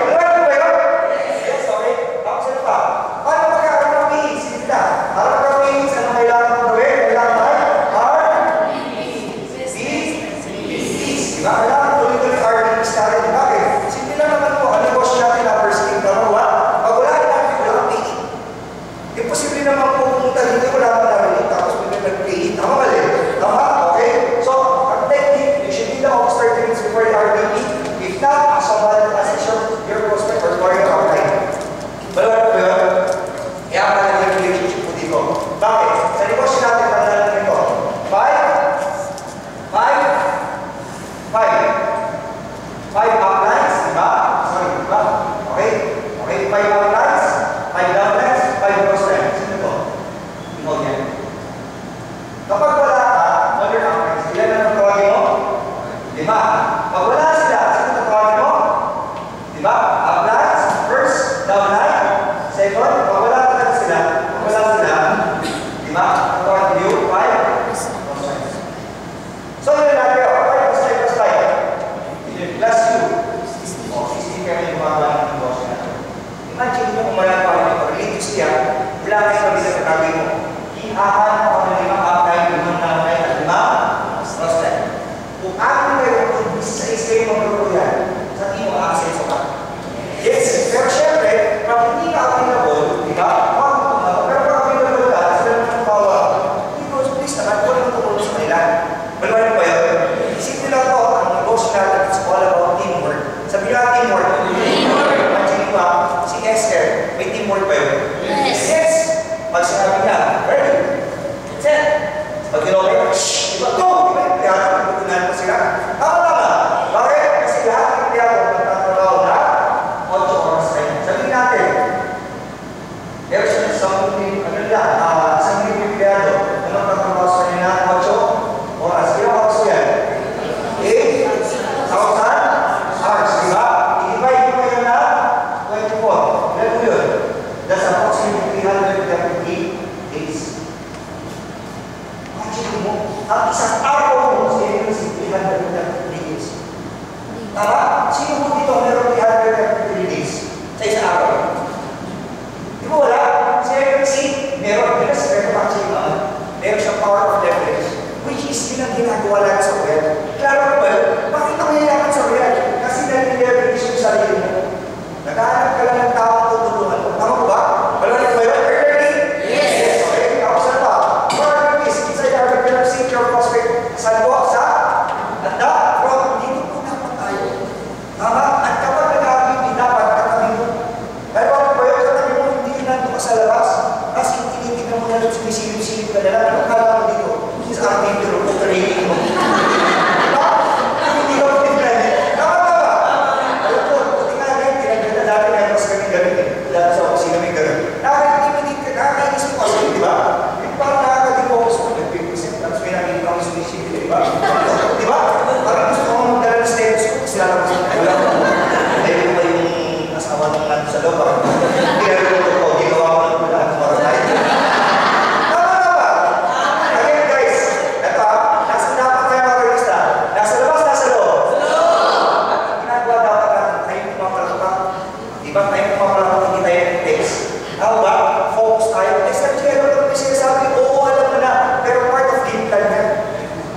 A: Ang isang araw mo, Tama? Sino mo dito meron 330 days sa isang araw? Di ba wala? Si FMC, meron. Meron actually meron siyang power of leverage, which is yun ang ginagawa lang sa web. Klaro ba? Bakit ako nilakad sa web? Kasi nag-leverage yung sarili mo. Naghahanap ka lang ng taong tutulungan mo. Tama ba? Wala ba yun? Yes! Okay, ako saan ba? More is inside our regular secure prospect. Saan po? Sa? Handa? From dito po dapat tayo. Tama? At kapag nag-aabibig, dapat katabi mo. Pero ano ba yun? Katabi mo, hindi yun nandito ka sa labas. Tapos tinitignan mo na lang sumisilip-silip ka na lang. Anong kala mo dito? Is ang tinturo ko training mo. Diba? Hindi ka pinaglan. Tama ba? Alam ko, buti nga rin, pinaglan dati na mas kami ganun eh. Dati sa opisina may ganun. Nakakainis mo kasi, di ba? Yung parang nakakadipokos mo, nag-50%, tapos may nakikita kami sumisipin, di ba? Di ba? Parang gusto ko magdala ng status ko, kasi lang ako sa wala ko. Ayun ko ba yung asawa ng natin sa loob? Ginagawa ko, ginawa ko ng wala ako para tayo. Tama na ba? Again guys, ito nasa dapat tayo makarista. Nasa labas, nasa loob. Ang ginagawa dapat natin, tayo pumapalapak. Di ba tayo pumapalapak, hindi tayo text. Tama ba? Focus tayo. Next time, kaya naman may sinasabi, oo, alam mo na, pero part of game plan yan.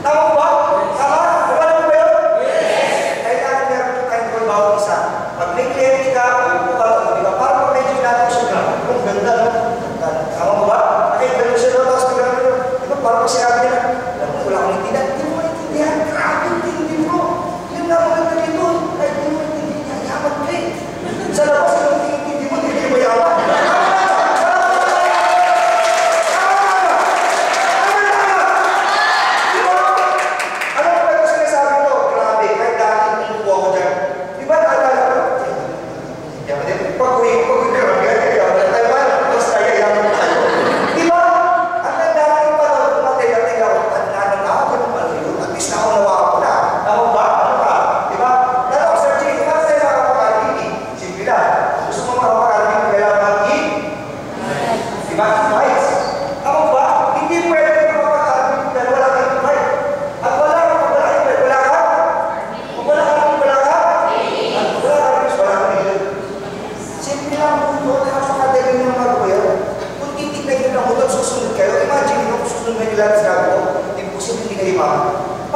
A: Tama ba? Tama? Wala mo ba yun? Yes! Kailangan meron po tayong goal bawat isa. Pag may clarity ka, upo ka, di ba? Parang pag medyo natin siya na, yung ganda, no? Tama mo ba? Okay, gano'n siya, no? Tapos pag di ba, parang sinabi nila, alam mo, wala akong intindihan. Hindi mo intindihan. Grabe, hindi mo. Yun na maganda dito. Kahit hindi mo intindihan, yaman ka eh. Sa labas, hindi mo, hindi mo yaman.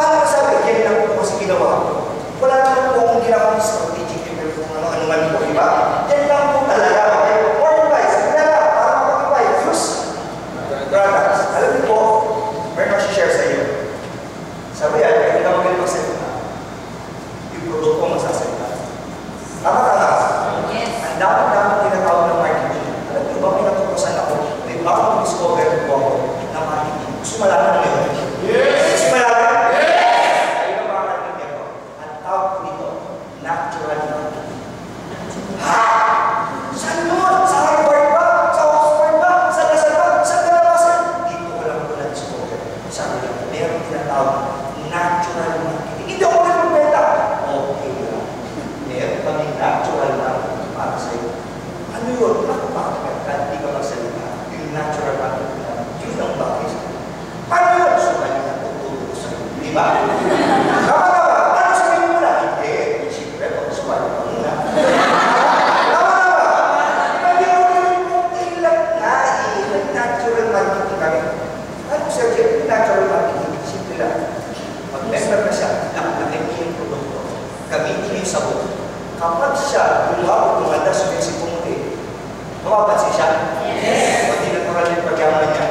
A: Para sabi, yan lang po kasi ginawa ko. Wala naman po akong ginawa ng strategic kung ano man po, di ba? Yan lang po talaga. Okay? More advice, kilala, para makakipay, use products. Alam niyo po, meron ako share sa iyo. Sabi yan, kaya hindi ka magaling magsalita. Yung produkto mo masasalita. Tama-tama. Yes. Ang dapat tinatawag ng marketing. Alam niyo ba, may natutusan ako. May bagong discover po ako ng marketing. Gusto malaman na yun. Yes! Gusto malaman? Natural marketing. Ha? Saan yun? Sa Harvard ba? Sa Oxford ba? Sa Lasal ba? Sa Dalawasan? Dito ko lang ko na-discover. Sabi lang, meron tinatawag natural marketing. Hindi ako nagpapenta. Okay lang. Meron kami natural marketing para sa'yo. Ano yun? Bakit ka? Hindi ka magsalita. Yung natural marketing na yun ang bagay sa'yo. Paano yun? So, kanya na tutulog sa'yo. Di ba? Kapag siya gumawa ng manda sa Mexico Muti, mapapansin siya? Yes! Pati natural yung pagyaman niya.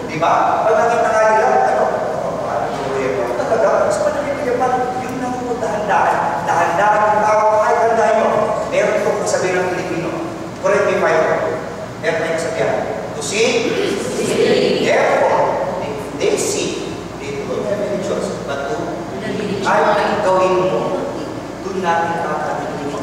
A: Diba? Pag nakita nga nila, ano? Talaga, sa panagpipigyan pa, yung napupunta dahan-dahan yung tao, kahit handahan nyo, meron ko kasabihin ng Pilipino. Correct me if I'm wrong. Meron tayong kasabihan. To see, therefore, if they see, they don't have any choice, but to, kahit ang gawin mo, doon natin kakalimutin mo.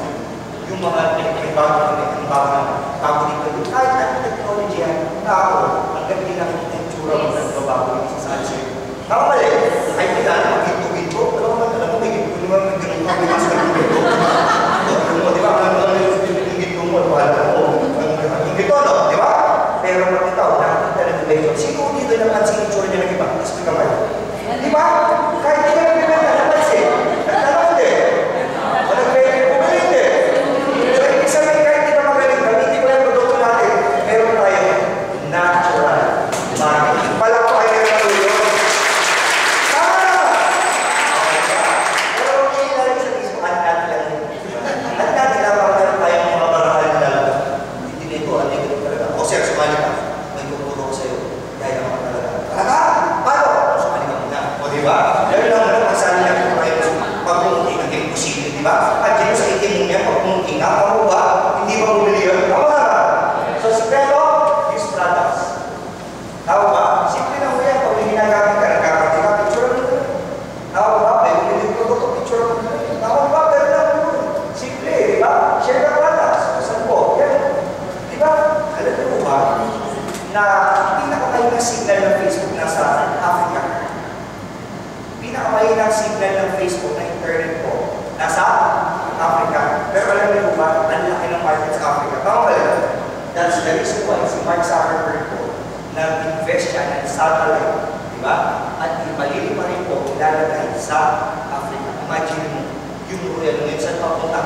A: Yung mga bago dito, kahit ang technology yan, tao, ang ganda lang ng itsura mo ng babago yung isasabi sa'yo. Tama mali, kahit nila na mag-ginto-ginto, alam mo, may ginto naman, may ganun ka, may mas mag-ginto. Di ba, ang ginto mo, wala mo, itim mo niya pag pumunti na. Tama ba? Hindi ba bumili yun? Tama ba? So, sikreto, use products. Tama ba? Simple na mo yan. Pag may ginagamit ka, nagkakati ka, picture mo na. Tama ba? May bumili produkto, picture mo na. Tama ba? Ganun lang mo. Simple, di ba? Share the products. Saan po? Yan. Di ba? Alam mo ba na pinakamahinang signal ng Facebook nasa Africa? Pinakamahinang signal ng Facebook na internet po nasa Africa. Pero alam niyo ba, ang laki ng market sa Africa. Tama ba yun? That's the reason why si Mark Zuckerberg po nag-invest siya ng satellite, di ba? At ipalili pa rin po ilalagay sa Africa. Imagine mo, yung royal ngayon saan papunta?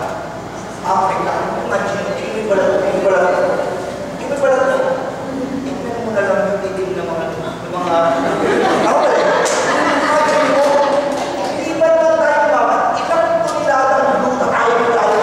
A: Africa. Imagine mo, hindi ba lang ito? Hindi ba lang ito? Tingnan mo na lang yung titim ng mga tama ba yun? Imagine mo, hindi ba lang tayo mama? Ilang tonelada ng luta tayo na tayo.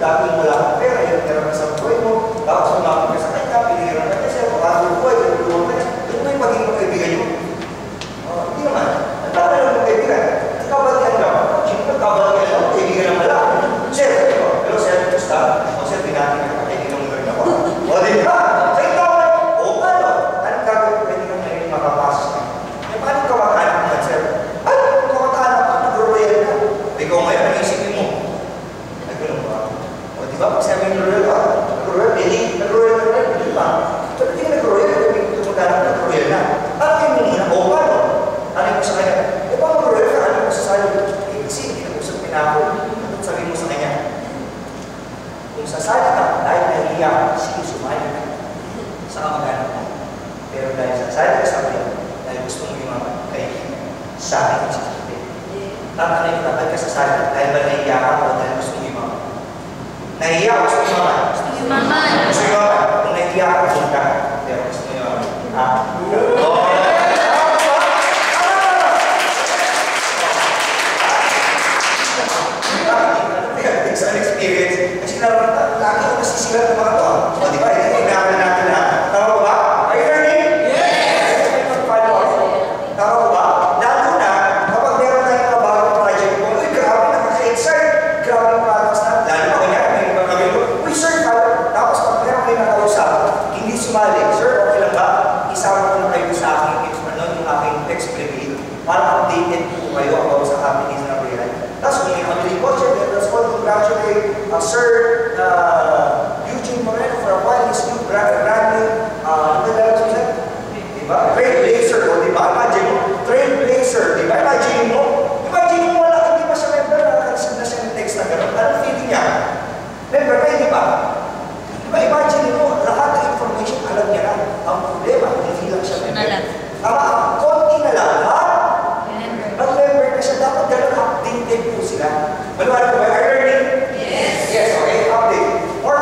A: Dapat mo lang pera, yung pera sa buhay mo, tapos sumama ka sa sa kamag-anak mo. Pero dahil sa sarili sa akin, dahil gusto mo yumaman, kaya sa akin ang sasabihin. Tatanay ka, ba't ka sasabi? Dahil ba nahiya ka o dahil gusto mo yumaman? Nahiya o gusto mo yumaman? Gusto mo yumaman. Gusto mo yumaman. Kung nahiya ka, gusto ka. Pero gusto mo yumaman. It's an experience. Kasi lagi ko nasisilat ng mga to. O di ba? Hindi inaman natin na. Tama ko ba? Are you learning? Yes! Tama ko ba? Lalo na, kapag meron tayong mga bagong project mo, uy, grabe, nakaka-excite. Grabe yung products na. Lalo pa kanya, may ibang kami mo, uy, sir, tapos pag meron kayo nakausap, hindi sumali. Sir, okay lang ba? Isama ko na kayo sa aking yung aking text preview para updated po kayo about sa happenings na real. Tapos kung may family budget, let's congratulate Sir Eugene Moreno for acquiring his new brand new diba? Trailblazer, o diba? Imagine mo, Trailblazer, diba? Imagine mo wala, hindi pa siya member, nakakasin na siya ng text na gano'n. Anong feeling niya? Member kayo, diba? Diba? Imagine mo, lahat ng information alam niya na. Ang problema, hindi lang siya member. Konti na lang, ha? Mag-member na siya, dapat gano'n updated po sila. Manuwala ko ba? Are you learning? Yes, okay, update. For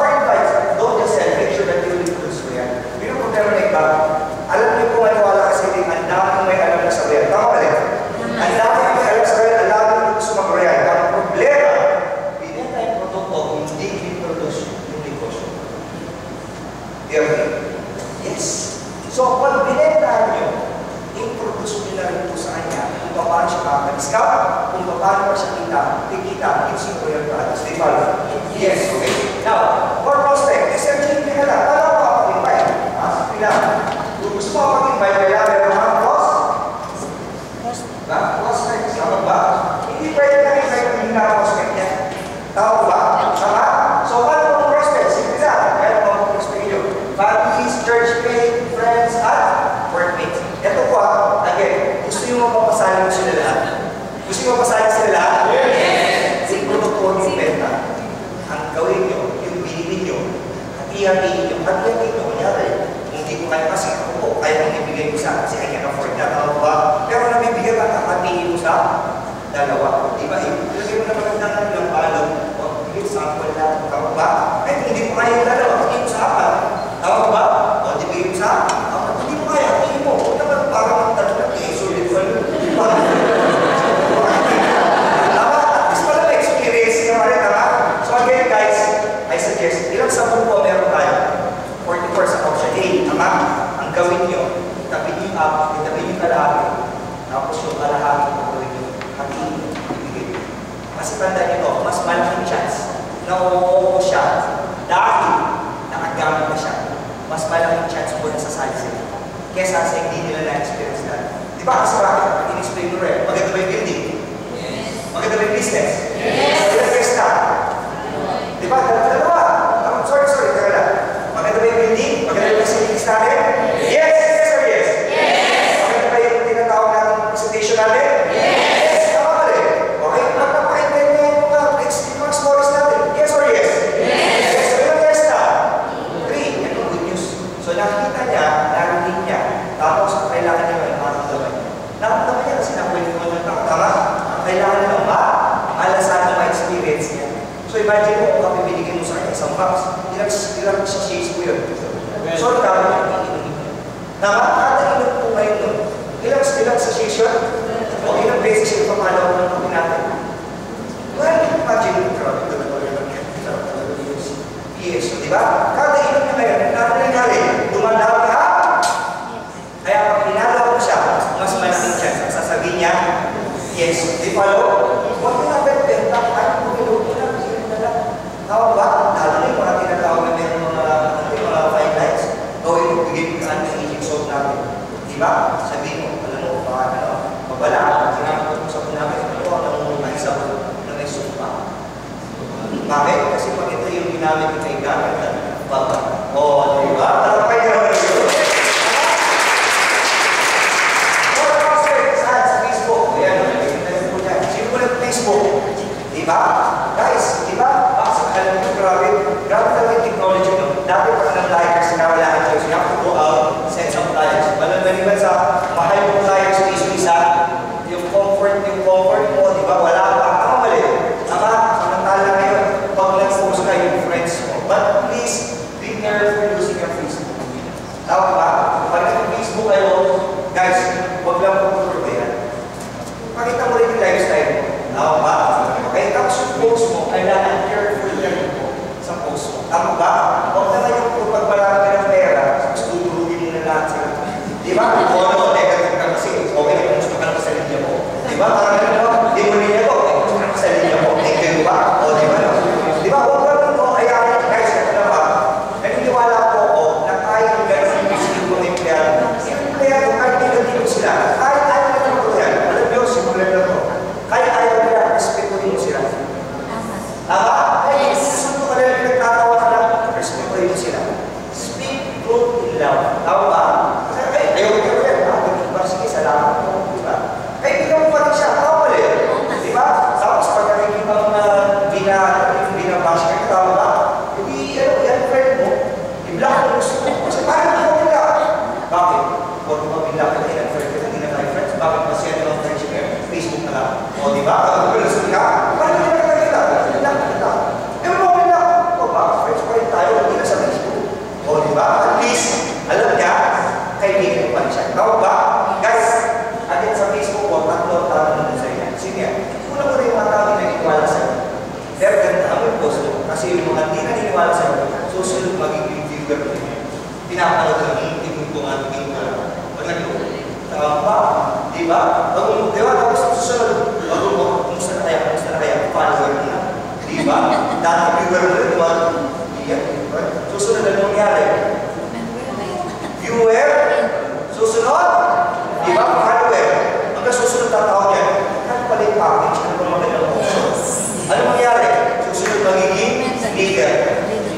A: invites, don't just send, make sure that you will include Suyan. Yung problema na iba, alam niyo po maniwala kasi ang dami may alam na sa Suyan. Tama ba rin? Ang dami may alam sa Suyan, ang dami may gusto mag-Suyan. Ang problema, binenta yung produkto, hindi i-produce yung negosyo. Yes. So, pag binenta nyo, i-produce nyo na rin po sa kanya kung paano siya makaka-discount, kung paano pa siya kikita using Royal Products. They follow? Yes, okay. Now, for prospect, essentially nyo na lang. Alam mo ako invite. Sabi lang. Kung gusto mo ako invite, kailangan meron mga prospect. Tama ba? Hindi pwede na invite kung hindi na prospect niya. Tama ba? Tama? So, paano mo prospect? Sige lang. Kaya mo prospect nyo. Families, church mate, friends, at workmates. Ito po, again, gusto nyo mapapasali mo sila lahat? Gusto nyo mapapasali sila lahat? Yes! Yung produkto yung benta. Ang gawin nyo, yung binili nyo, hati-hatiin nyo. Hati-hatiin nyo, kunyari, kung hindi ko kaya kasi ako po, kaya kong ibigay ko sa kasi I can afford that. Tama ba? Pero nabibigyan ka, hatiin mo sa dalawa. Di ba? Ilagay mo naman ng balong. O, yung sample na. Tama ba? Kahit hindi mo kaya yung dalawa, hatiin mo sa apat. Tama ba? O, di bigay mo sa apat. Hindi mo kaya, hatiin mo. Huwag naman parang magtatulad kayo. Sulit ko yun. I suggest, ilang sabon po meron tayo? 44 sa option A. Tama? Ang gawin nyo, itabi nyo up, itabi nyo kalahati. Tapos yung kalahati po gawin nyo, hatiin nyo, ibigay nyo. Kasi tanda nyo to, mas malaking chance na oo siya dahil nakagamit na siya. Mas malaking chance po na sasali sila. Kesa sa hindi nila na-experience na. Di ba? Kasi bakit? In-explain mo rin. Maganda ba yung building? Yes. Maganda ba yung business? Yes. Maganda ba yung staff? Di ba? Dalawa. Sorry, teka lang. Maganda ba yung building? Maganda ba yung facilities natin? Yes! Yes or yes? Yes! Maganda ba yung tinatawag natin presentation natin? Yes! Tama ba rin? Okay? Magpapakintay mo yung mga stories natin? Yes or yes? Yes! Yes! Sabi ng yes na? 3. Yan yung good news. So nakikita niya, narinig niya, tapos kailangan niya yung nakakamdaman niya. Nakakamdaman niya kasi nakulit mo ng tama. Kailangan niya malasan ng experience niya. So imagine mo kung kapibigyan mo sa kanya isang box, ilang sa shades mo yun. So dapat yung iinom. Nakakatainod po ngayon nun. Ilang sa shades yun? O ilang beses yung pamalaw ng kapi natin. Well, imagine mo, grabe ito na yes, di ba? Kada inom niya ngayon, nangyari, dumandaan ka. Kaya pag pinalaw mo siya, mas malaking chance. Ang sasabihin niya, yes, di follow? Huwag mo na benta, ano mo niluto na, tawag ba? Lalo na yung mga tinatawag na meron mga fine lines, gawin mo, bigay mo ka ng aging salt natin. Diba? Sabihin mo, alam mo, baka mabala, sinamot mo sa namin, ano ang namumulay sa na may sumpa. Bakit? Kasi pag ito yung ginamit yung may gamit, Tama ba? Pag nag-Facebook kayo, guys, huwag lang po puro yan. Pakita mo rin yung lifestyle mo. Tama ba? Okay, tapos yung post mo, kailangan careful yan po sa post mo. Tama ba? Huwag naman yung pagbalaki ka ng pera, tapos tutulugin mo na lahat sila. Di ba? O ano, negative ka kasi, okay, gusto ka naman sa linya mo. Di ba? Parang ano, di mo linya ko, gusto ka naman sa linya mo. Eh, kayo ba? O, di ba? Di ba? Huwag naman mo, ayaw, guys, ito na ba? Naniniwala po ako na kahit ang gano'n yung bisig mo ng empleyado, yung empleyado, kahit negative sila, kahit ayaw na naman ko yan. Alam nyo, simulan na to. Kahit ayaw nila, respetuhin mo sila. Tama? Ay, susunod ka nila, pinagtatawa ka lang, respetuhin mo sila. Speak truth in love. Tama ba? Kasi, ayaw ko yan. Sige, salamat po. Diba? Ay, bigyan mo pa rin siya. Tama ba rin? Diba? Tapos, pag nakikita mo na binabash ka, tama ba? Hindi, yan friend mo. I-block mo gusto mo. Kasi parang ako nila. Bakit? Huwag mo mag-block ka na friend ka, hindi na tayo friends. Bakit kasi yan ang friendship yan? Facebook na lang. O, diba? Sabi ka, parang hindi na kita. I-block kita. Eh, mo mag-block. O ba? Friends pa rin tayo. Hindi na sa Facebook. O, diba? At least, alam niya, kaibigan pa rin siya. Tama ba? Guys, agad sa Facebook po, tatlo tao na sa yan. Sino yan? Una ko rin yung mga tao na naniniwala sa'yo. Pero ganda ang yung post mo. Kasi yung mga hindi naniniwala sa'yo, susunod magiging figure mo. Pinapanood lang, hindi ko nga tingin ko lang. Pag nag-iwan, tama ba? Diba? Diba? Tapos susunod, kumusta na kaya? Follower mo na. Diba? Dati figure mo rin, diba? Susunod na nangyari. Viewer, susunod, di ba? Follower, hanggang susunod tatawag yan. Ano pala yung package? Ano ba magandang option? Ano mangyari? Susunod magiging leader.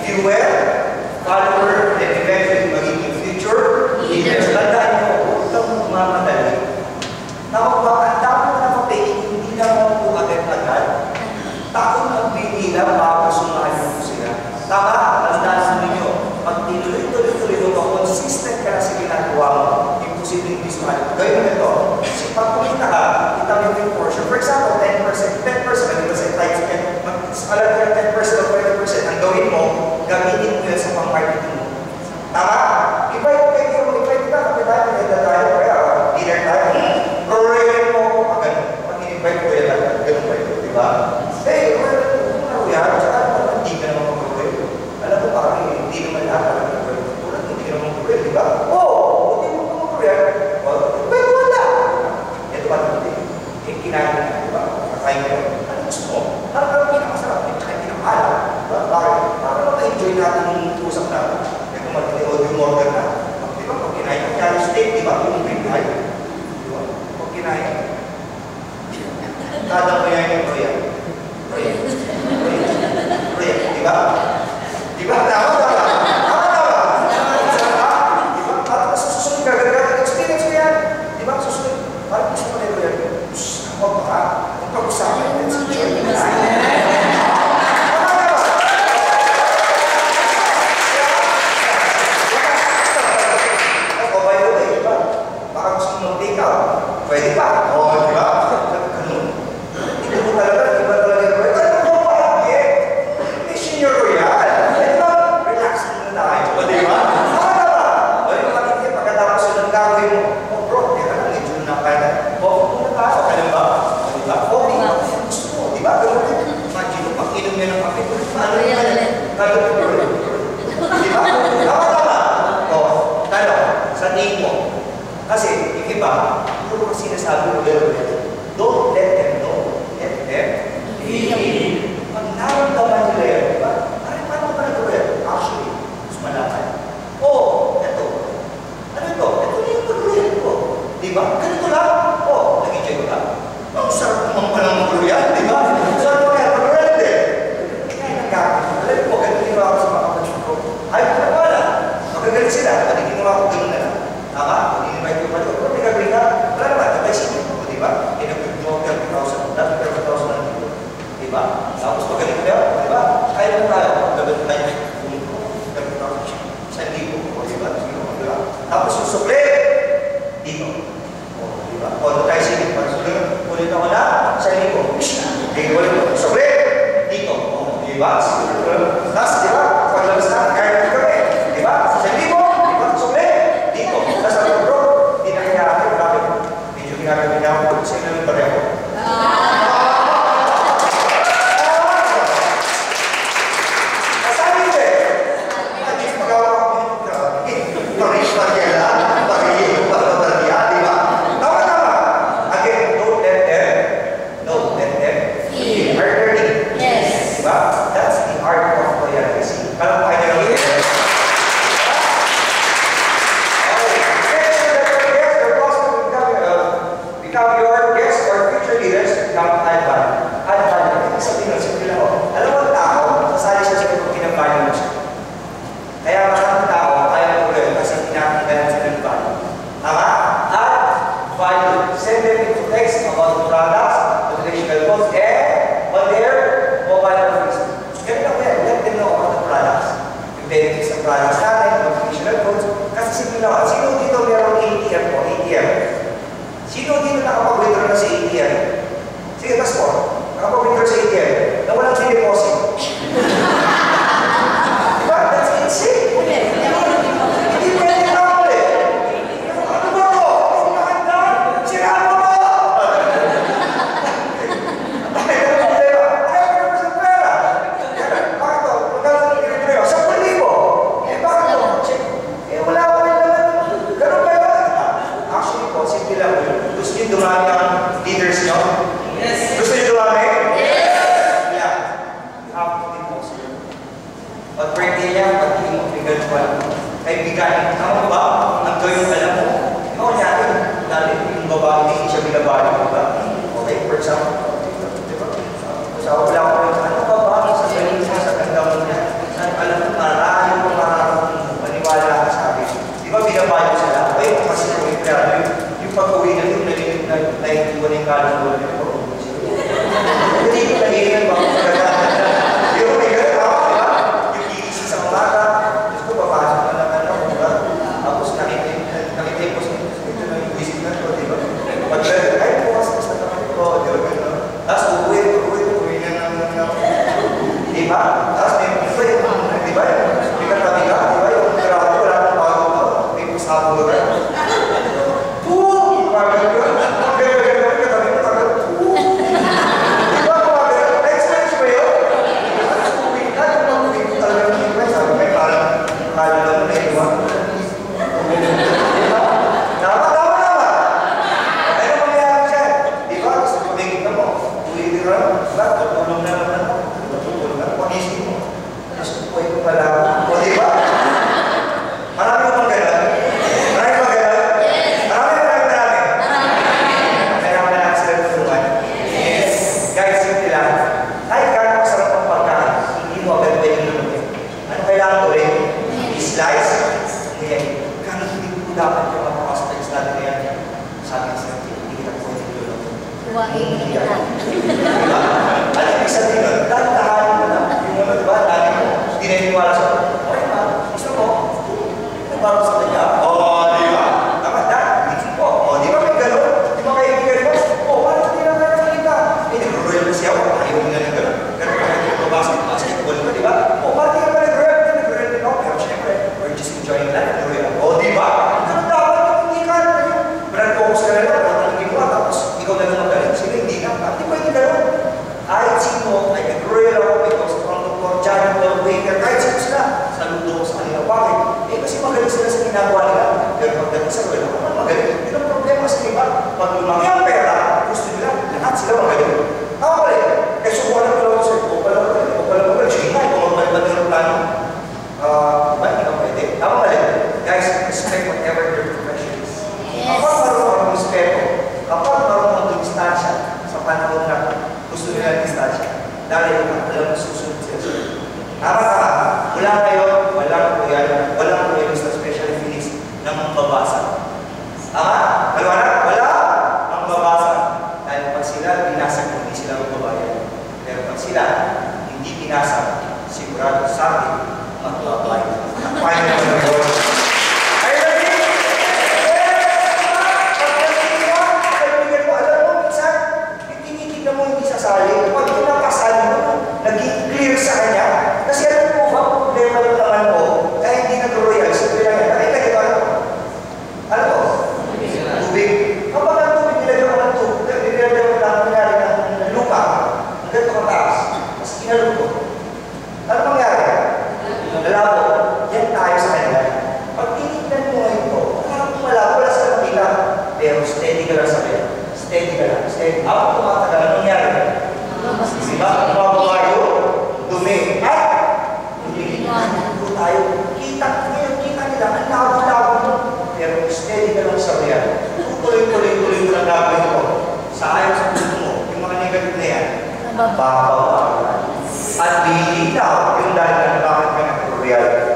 A: Viewer, follower, then eventually magiging future leader. Tandaan nyo, huwag kang mamadali. Tama ba? Ang tao na mapake, hindi na mo agad-agad. Tao na pinila bago sumahan mo sila. Tama? Tandaan ninyo. Pag tinuloy-tuloy mo, consistent ka na sa ginagawa mo, imposible hindi sumalit. Gawin mo ito. Kasi pag kumita ka, kita mo yung portion. For example, 10%. 10%, hindi ba sa times 10? Alam mo yung 10% o 20%, ang gawin mo, gamitin mo yan sa pang-marketing mo. Tama? Iba yung pwede mo, iba kita, kapit tayo, pinagda tayo, kaya dinner tayo. Prorayan mo, pag in-invite ko yan, ganun ba yun, di ba? Eh, ano yan? Tsaka, hindi ka naman mag-prorayan. Alam mo, parang hindi naman lahat alam mo prorayan. Hindi ka naman mag-prorayan, di ba? Hindi mo mag-prorayan. Pwede wala. Ito ba hindi? Yung kinain na, di ba? Kakain ka yun. Ano gusto mo? Parang pinakasarap, tsaka pinakaala. Bakit? Para maka-enjoy natin yung usap natin. Ito mag-audio morgan na. Di ba? Pag kinain ka, kaya steak, di ba? Yung pinakain. Di ba? Pag kinain ka, kada mo yan yung prorayan. Prorayan. Di ba? Di ba? Tama? Di ba? Parang susunod ka, gagawin experience mo yan. Di ba? Susunod. Parang gusto mo nito yan. Huwag ka. Huwag ka sa akin. Let's enjoy the life. Pwede pa? Oo, di ba? Hindi mo talaga, di ba talaga yung pwede? Ano mo pa? Hindi senior ko yan. Di ba? Relax muna tayo. O, di ba? Tama na ba? O, yung matindi, pagkatapos yun ang gagawin mo, oh bro, di ka na, medyo na kaya. O, muna tayo. Kaya ba? O, di ba? O, di ba? Gusto mo, di ba? Gano'n rin. Imagine mo, pag inom niya ng kape, paano yan? Di ba? Tama. O, talo, sa tingin mo. Kasi, yung iba, puro kasi sinasabi mo don't let them know. Let them feel. Pag naramdaman nila yan, diba? Paano ba nagawa yan? Actually, mas malakay. Eto. Ano ito? Ito na yung pagluyan ko. Diba? Ganito lang. Nag-enjoy ko lang. Ang sarap naman pa ng pagluyan, diba? Sarap mo kaya pagluyan din. Kaya nagkakaroon. Alam mo, ganito ginawa ko sa mga kapatid ko. Ayaw ko na wala. Magagaling sila. Pag ginawa ko ganun na lang. Tama? Pag-invite ko pa doon. Kung may gagawin ka, wala naman. Nag-isip mo, diba? Pinag-draw 30,000. Dati 30,000 na dito. Diba? Tapos magaling ka, diba? Kaya lang tayo. Gagal tayo. Sa libo. Diba? Diba? Tapos yung sukli. Dito. Diba? Kung tayo silip. Ulit ako na. Sa libo. Dito ulit. Sukli. Dito. Diba? Tapos, diba? Paglabas na. Kaya kami. Diba? Sa libo. Diba? Sukli. Isipin naman, sino dito merong ATM po? ATM. Sino dito nakapag-withdraw na sa ATM? Sige, tas po. Nakapag-withdraw sa ATM na walang deposit. Diba? That's insane. Hindi pwede na ulit. Ano ba to? Nakanda? Sira mo to! Dahil ang problema, ayaw ko naman sa pera. Bakit to? Magkano sa pinag-withdraw? 10,000. Eh, bakit to? Eh, wala ko rin naman. Ganun ba yun? Actually po, simple lang yun. Gusto niyo dumami ang leaders niyo? Yes. Gusto niyo dumami? Yes. Yeah. You have to be possible. Pag birthday niya, pag hindi mo bigyan ko lang. Kaibigan, tama ba? Ang gawin ka lang mo. Ikaw niya rin. Dali, yung babae, hindi siya binabali mo ba? Okay, for example, diba? So, wala ko rin, ano ba ba? Sa galing mo, sa ganda mo niya. Alam mo, marami mo maniwala ka sa akin. Di ba binabali mo sila? Ay, kasi yung plano, yung pag-uwi na yung naiiwan yung kalang mo. Hindi ko naiiwan ba? Di ba may gano'n ako, di ba? Yung gigising sa umaga, gusto ko, papasok na lang ano, di ba? Tapos nakita ko ito na yung visit na ito, di ba? Pag-gano'n, ay, bukas, basta naman ito, di ba gano'n? Tapos uuwi na lang. Di ba? Tapos may di ba? May katabi ka, di ba? Yung grabe, wala nang bago ka, may pusabo ka. Boom! Parang gano'n.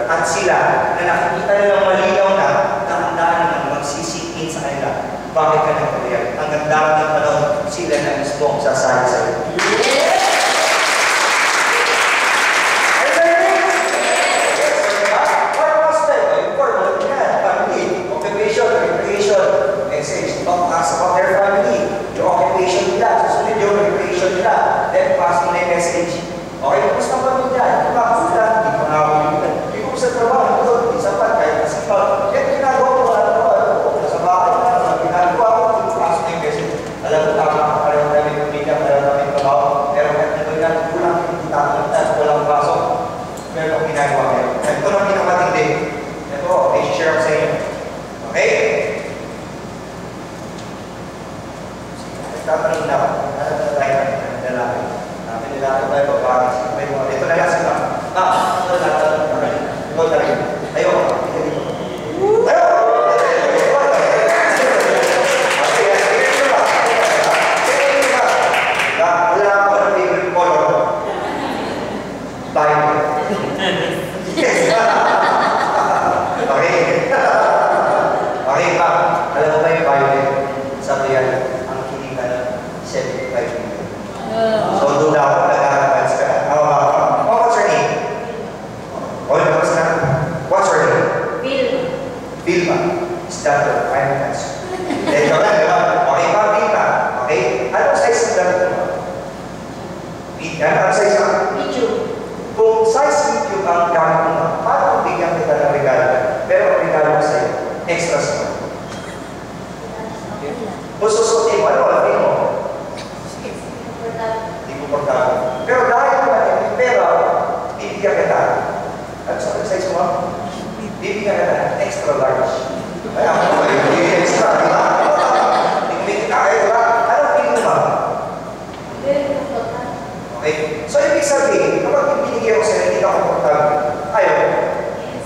A: At sila na nakikita nilang malinaw na dahan-dahan na magsisikin sa kanila. Bakit ka nag-real? Hanggang dami ng panahon, sila na mismo ang sasali sa iyo. Yes! Yes! Para mas tayo, yung formal yan, family. pag, ginagawa ko, nasa bahay na, ginagawa ko, pasok na yung kasi, alam mo, tama, pareho namin kumita, pareho namin trabaho, pero kahit na kulang, hindi walang pasok, pero ang ginagawa kayo. Ito lang pinakamatindi. Ito, i-share ko sa inyo. Okay? Tatanong na ako, tayo ng lalaki. Nilaki tayo babae. Ito na lang sila. Ito na lang. Ikaw talaga. Ayoko. Ayoko! Wala ako ng favorite color. Tayo. Yes! Okay. Okay pa. Alam mo ba yung violet? Sa real, ang kinika ng 75 million. So, doon na ako nag-advance ka na. What's your name? What's your name?
B: Vilma.
A: Vilma. Is that your final answer? Ikaw na, di ba? Okay pa, Vilma. Okay? Anong size ng damit mo? Anong size mo?
B: Medium.
A: Kung size medium ang gamit mo, paano bigyan kita ng regalo? Pero ang regalo ko sa'yo, extra small. Kung susutin mo, ano tingin mo? Hindi mo pagkakot. Pero dahil naman yung pera, bibigyan kita. Ano sa size mo? Bibigyan kita ng extra large. Kaya mo, yung extra, di ba? Hindi ka kaya, di ba? Ano tingin mo ba? Okay? So, ibig sabihin, kapag binigyan ko sa'yo, hindi ka komportable. Ayaw.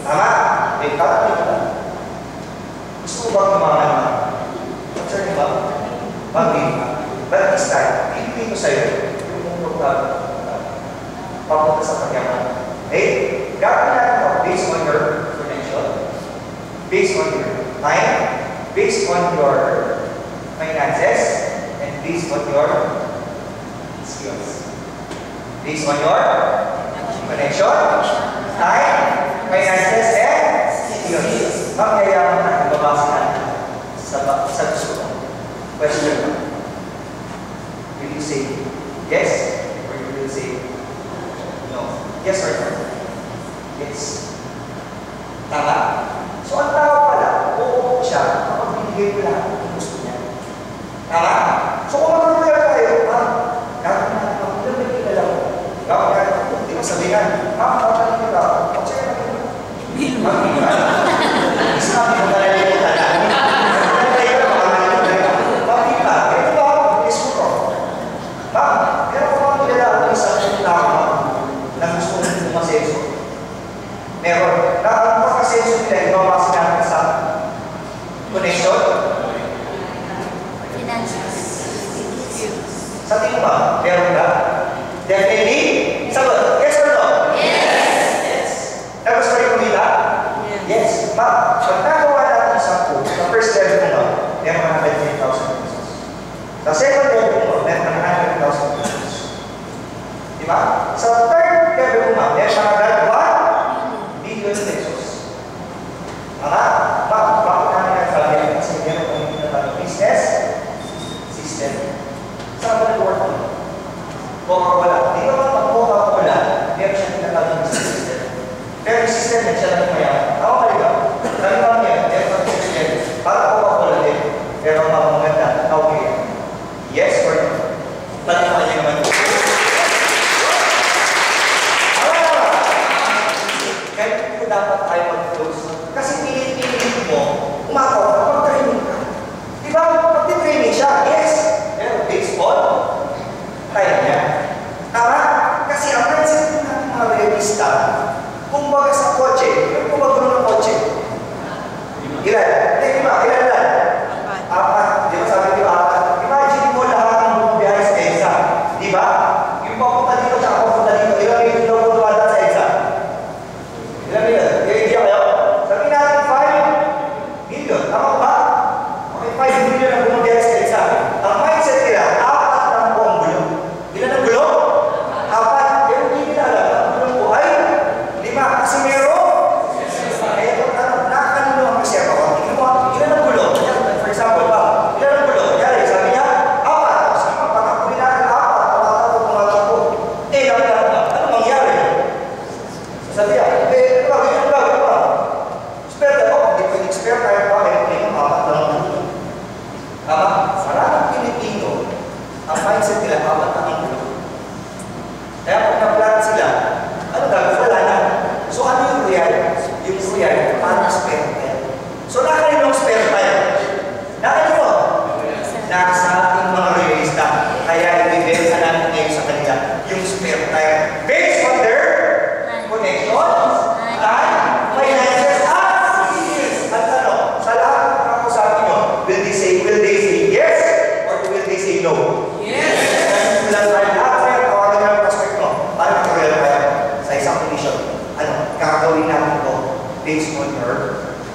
A: Tama? Okay, tatanong ka. Gusto mo bang tumangan na? What's your name ba? Mag-ibig ka. But this time, ibigay ko sa'yo yung komportable. Papunta sa kanya. Okay? Gagawin natin ito based on your potential, based on your time, based on your finances, and based on your skills. Based on your connection, time, finances, and skills. Magkaya natin babasa natin sa gusto mo. Question mo. Will you say yes or will you say no? Yes or no? Yes. Tama? So ang tao pala, oo siya kapag binigay ko lahat ng gusto niya. Tama? So kung magkakaya tayo, gagawin natin ang kilala mo. Gagawin natin ang hindi mo sabihan. Kakakalin kita. Huwag siya natin. Sabi ko talaga yung talaga. Meron. Ang pagkasenso nila, ibabasa natin sa connection.
B: Finances.
A: Sa tingin ba? Meron ba? Definitely? Sagot. Yes or no? Yes. Tapos pa rin kumita? Yes. Ma, pag nagawa natin sa first level mo, meron ka na 20,000 pesos. Sa second level mo, meron ka na 100,000 pesos. Diba? Sa third level mo, meron ka na 1 billion pesos. Bakit namin nagsabi? Kasi meron kami tinatawag business system. Saan ba nag-work mo? Coca-Cola. Di ba ba pag Coca-Cola, meron siya tinatawag business system. Pero yung system niya siya lang mayaman. Ako ba diba? Nalimuan niya, meron kami system. Para Coca-Cola din. Pero ang mga maganda, okay. Yes or no?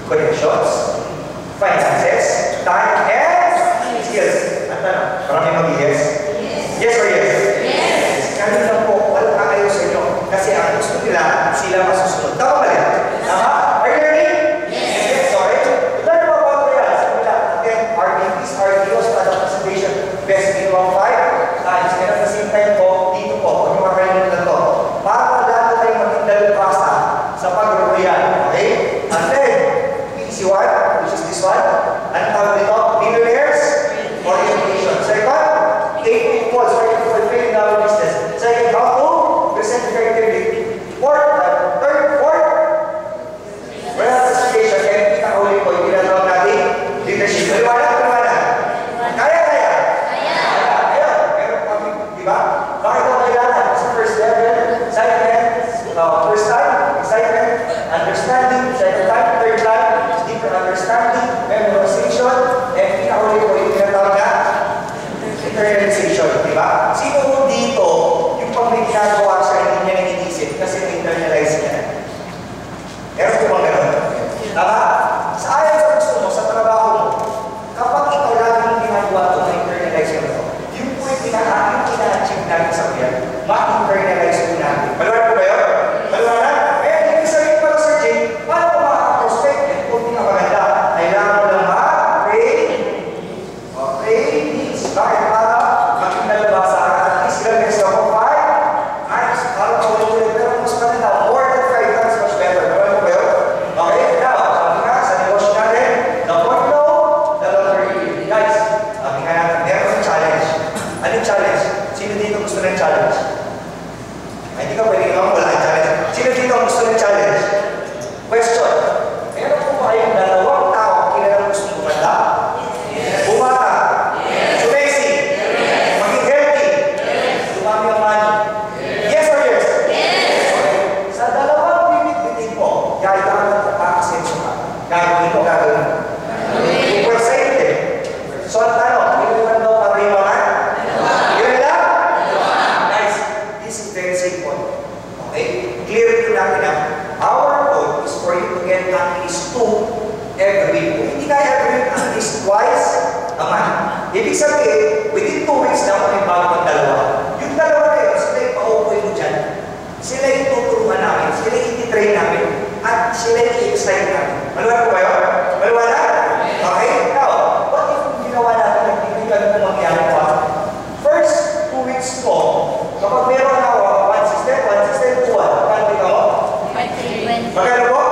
A: connections, finances, time, and skills. Ang tanong, marami mag-yes? Yes or yes? Yes. Kanina po, walang kakayo sa inyo. Kasi ang gusto nila, sila masusunod. Tama ba yan? Tama? Are you learning? Yes. Sorry. Learn more about real. Simula. Again, RBPs, RDOs, product presentation, best minimum 5 times. And at the same time po, dito po, kung yung makakainin na to, para lalo tayo maging basta sa pag-royal. Okay? And then, easy one, which is this one. Ano tawag dito? Millionaires orientation. Second, 8 pitfalls for you to fulfill in our business. Second, how to present effectively. Third, well, presentation, kaya pinakahuli ko, yung tinatawag natin, leadership. Maliwanag. Kaya. Ayun, meron kami, di ba? Bakit ito kailangan? Sa first level, excitement, first time, excitement, understanding, second time, third time, deeper understanding, memorization, and pinakahuli ko, yung tinatawag na internalization, di ba? Sino mo dito, yung pag may ginagawa siya, hindi niya naiisip kasi internalize niya. Meron ko bang gano'n? Tama? Sa ayon sa gusto mo, sa trabaho mo, kapag ikaw lagi mong ginagawa ito, ma-internalize mo ito, yung po yung pina-achieve natin sa kaya, ma-internalize mo natin. Maliwanag ko ba yun? Maliwanag? Kaya hindi sabihin pala sa Jane, paano ko maka-prospect? Yan po pinakaganda. Kailangan mo lang ma-pray. Pray needs. Bakit? Para maging nalabasa ka. At least ilang next ako, 5 times. Para mawala pero mas maganda. More than 5 times, much better. Maliwanag ko ba yun? Okay? Now, sabi nga, sa negosyo natin, the more you know, the longer you live. Guys, sabi nga natin, meron ng challenge. Anong challenge? Sino dito gusto ng challenge? Ay, hindi ka pwede naman wala ang challenge. Sino dito gusto ng challenge? Question. Meron po ba kayong dalawang tao kailangan gusto bumanda? Bumata? Sumesi? Maging healthy? Dumami ang money? Yes or yes? Okay. Sa dalawang bibig-bitig mo, gagawin ka pa-asenso ka. Gagawin ko, gagawin mo. Percentage. So, ang tanong, ilan daw para yung mga? Ilan lang? Guys, this is very simple. Okay? Clear to natin na our goal is for you to get at least 2 every week. Kung hindi kaya every week, at least twice a month. Ibig sabihin, within 2 weeks na may bagong dalawa. Yung dalawa na yun, sila yung paupuin mo dyan. Sila yung tuturuan namin, sila yung iti-train namin, at sila yung i-excite namin. Maliwanag ko ba yun? Maliwanag? Okay? Now, what if ginawa natin ang tingnan kung mangyari pa? First 2 weeks po, kapag meron ako, 1 system, 2, 1. Magkano ako? Magkano po?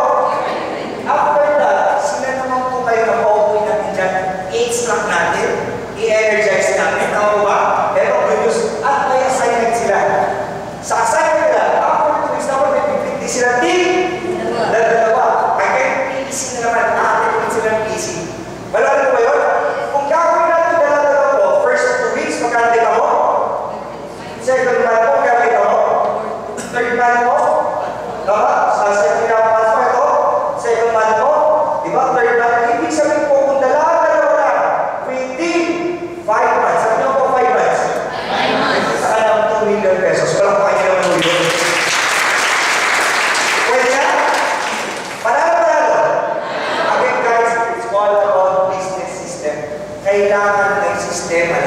A: After that, sila naman po kayo na paupuin natin dyan, i-extract natin, i-energize natin, tama ba? Pero good news, at may assignment sila. Sa assignment nila, after 2 weeks naman, may pipili sila team. Dalawa. Again, easy na naman, atin sila ng easy. Maliwanag ko ba yun? Kung gagawin natin dalawa po, first 2 weeks, magkano kita mo? Second month po, magkano kita mo? Third month po? Tama? Sa second month po ito? Second month po? Diba? Third month. Ibig sabihin po, kung dalawa na, within 5 months. Sabi niyo po 5 months? 5 months. Sa kanang 2 million pesos. Walang pa kayo naman million. Pwede na? Panalo. Again guys, it's all about business system. Kailangan ng sistema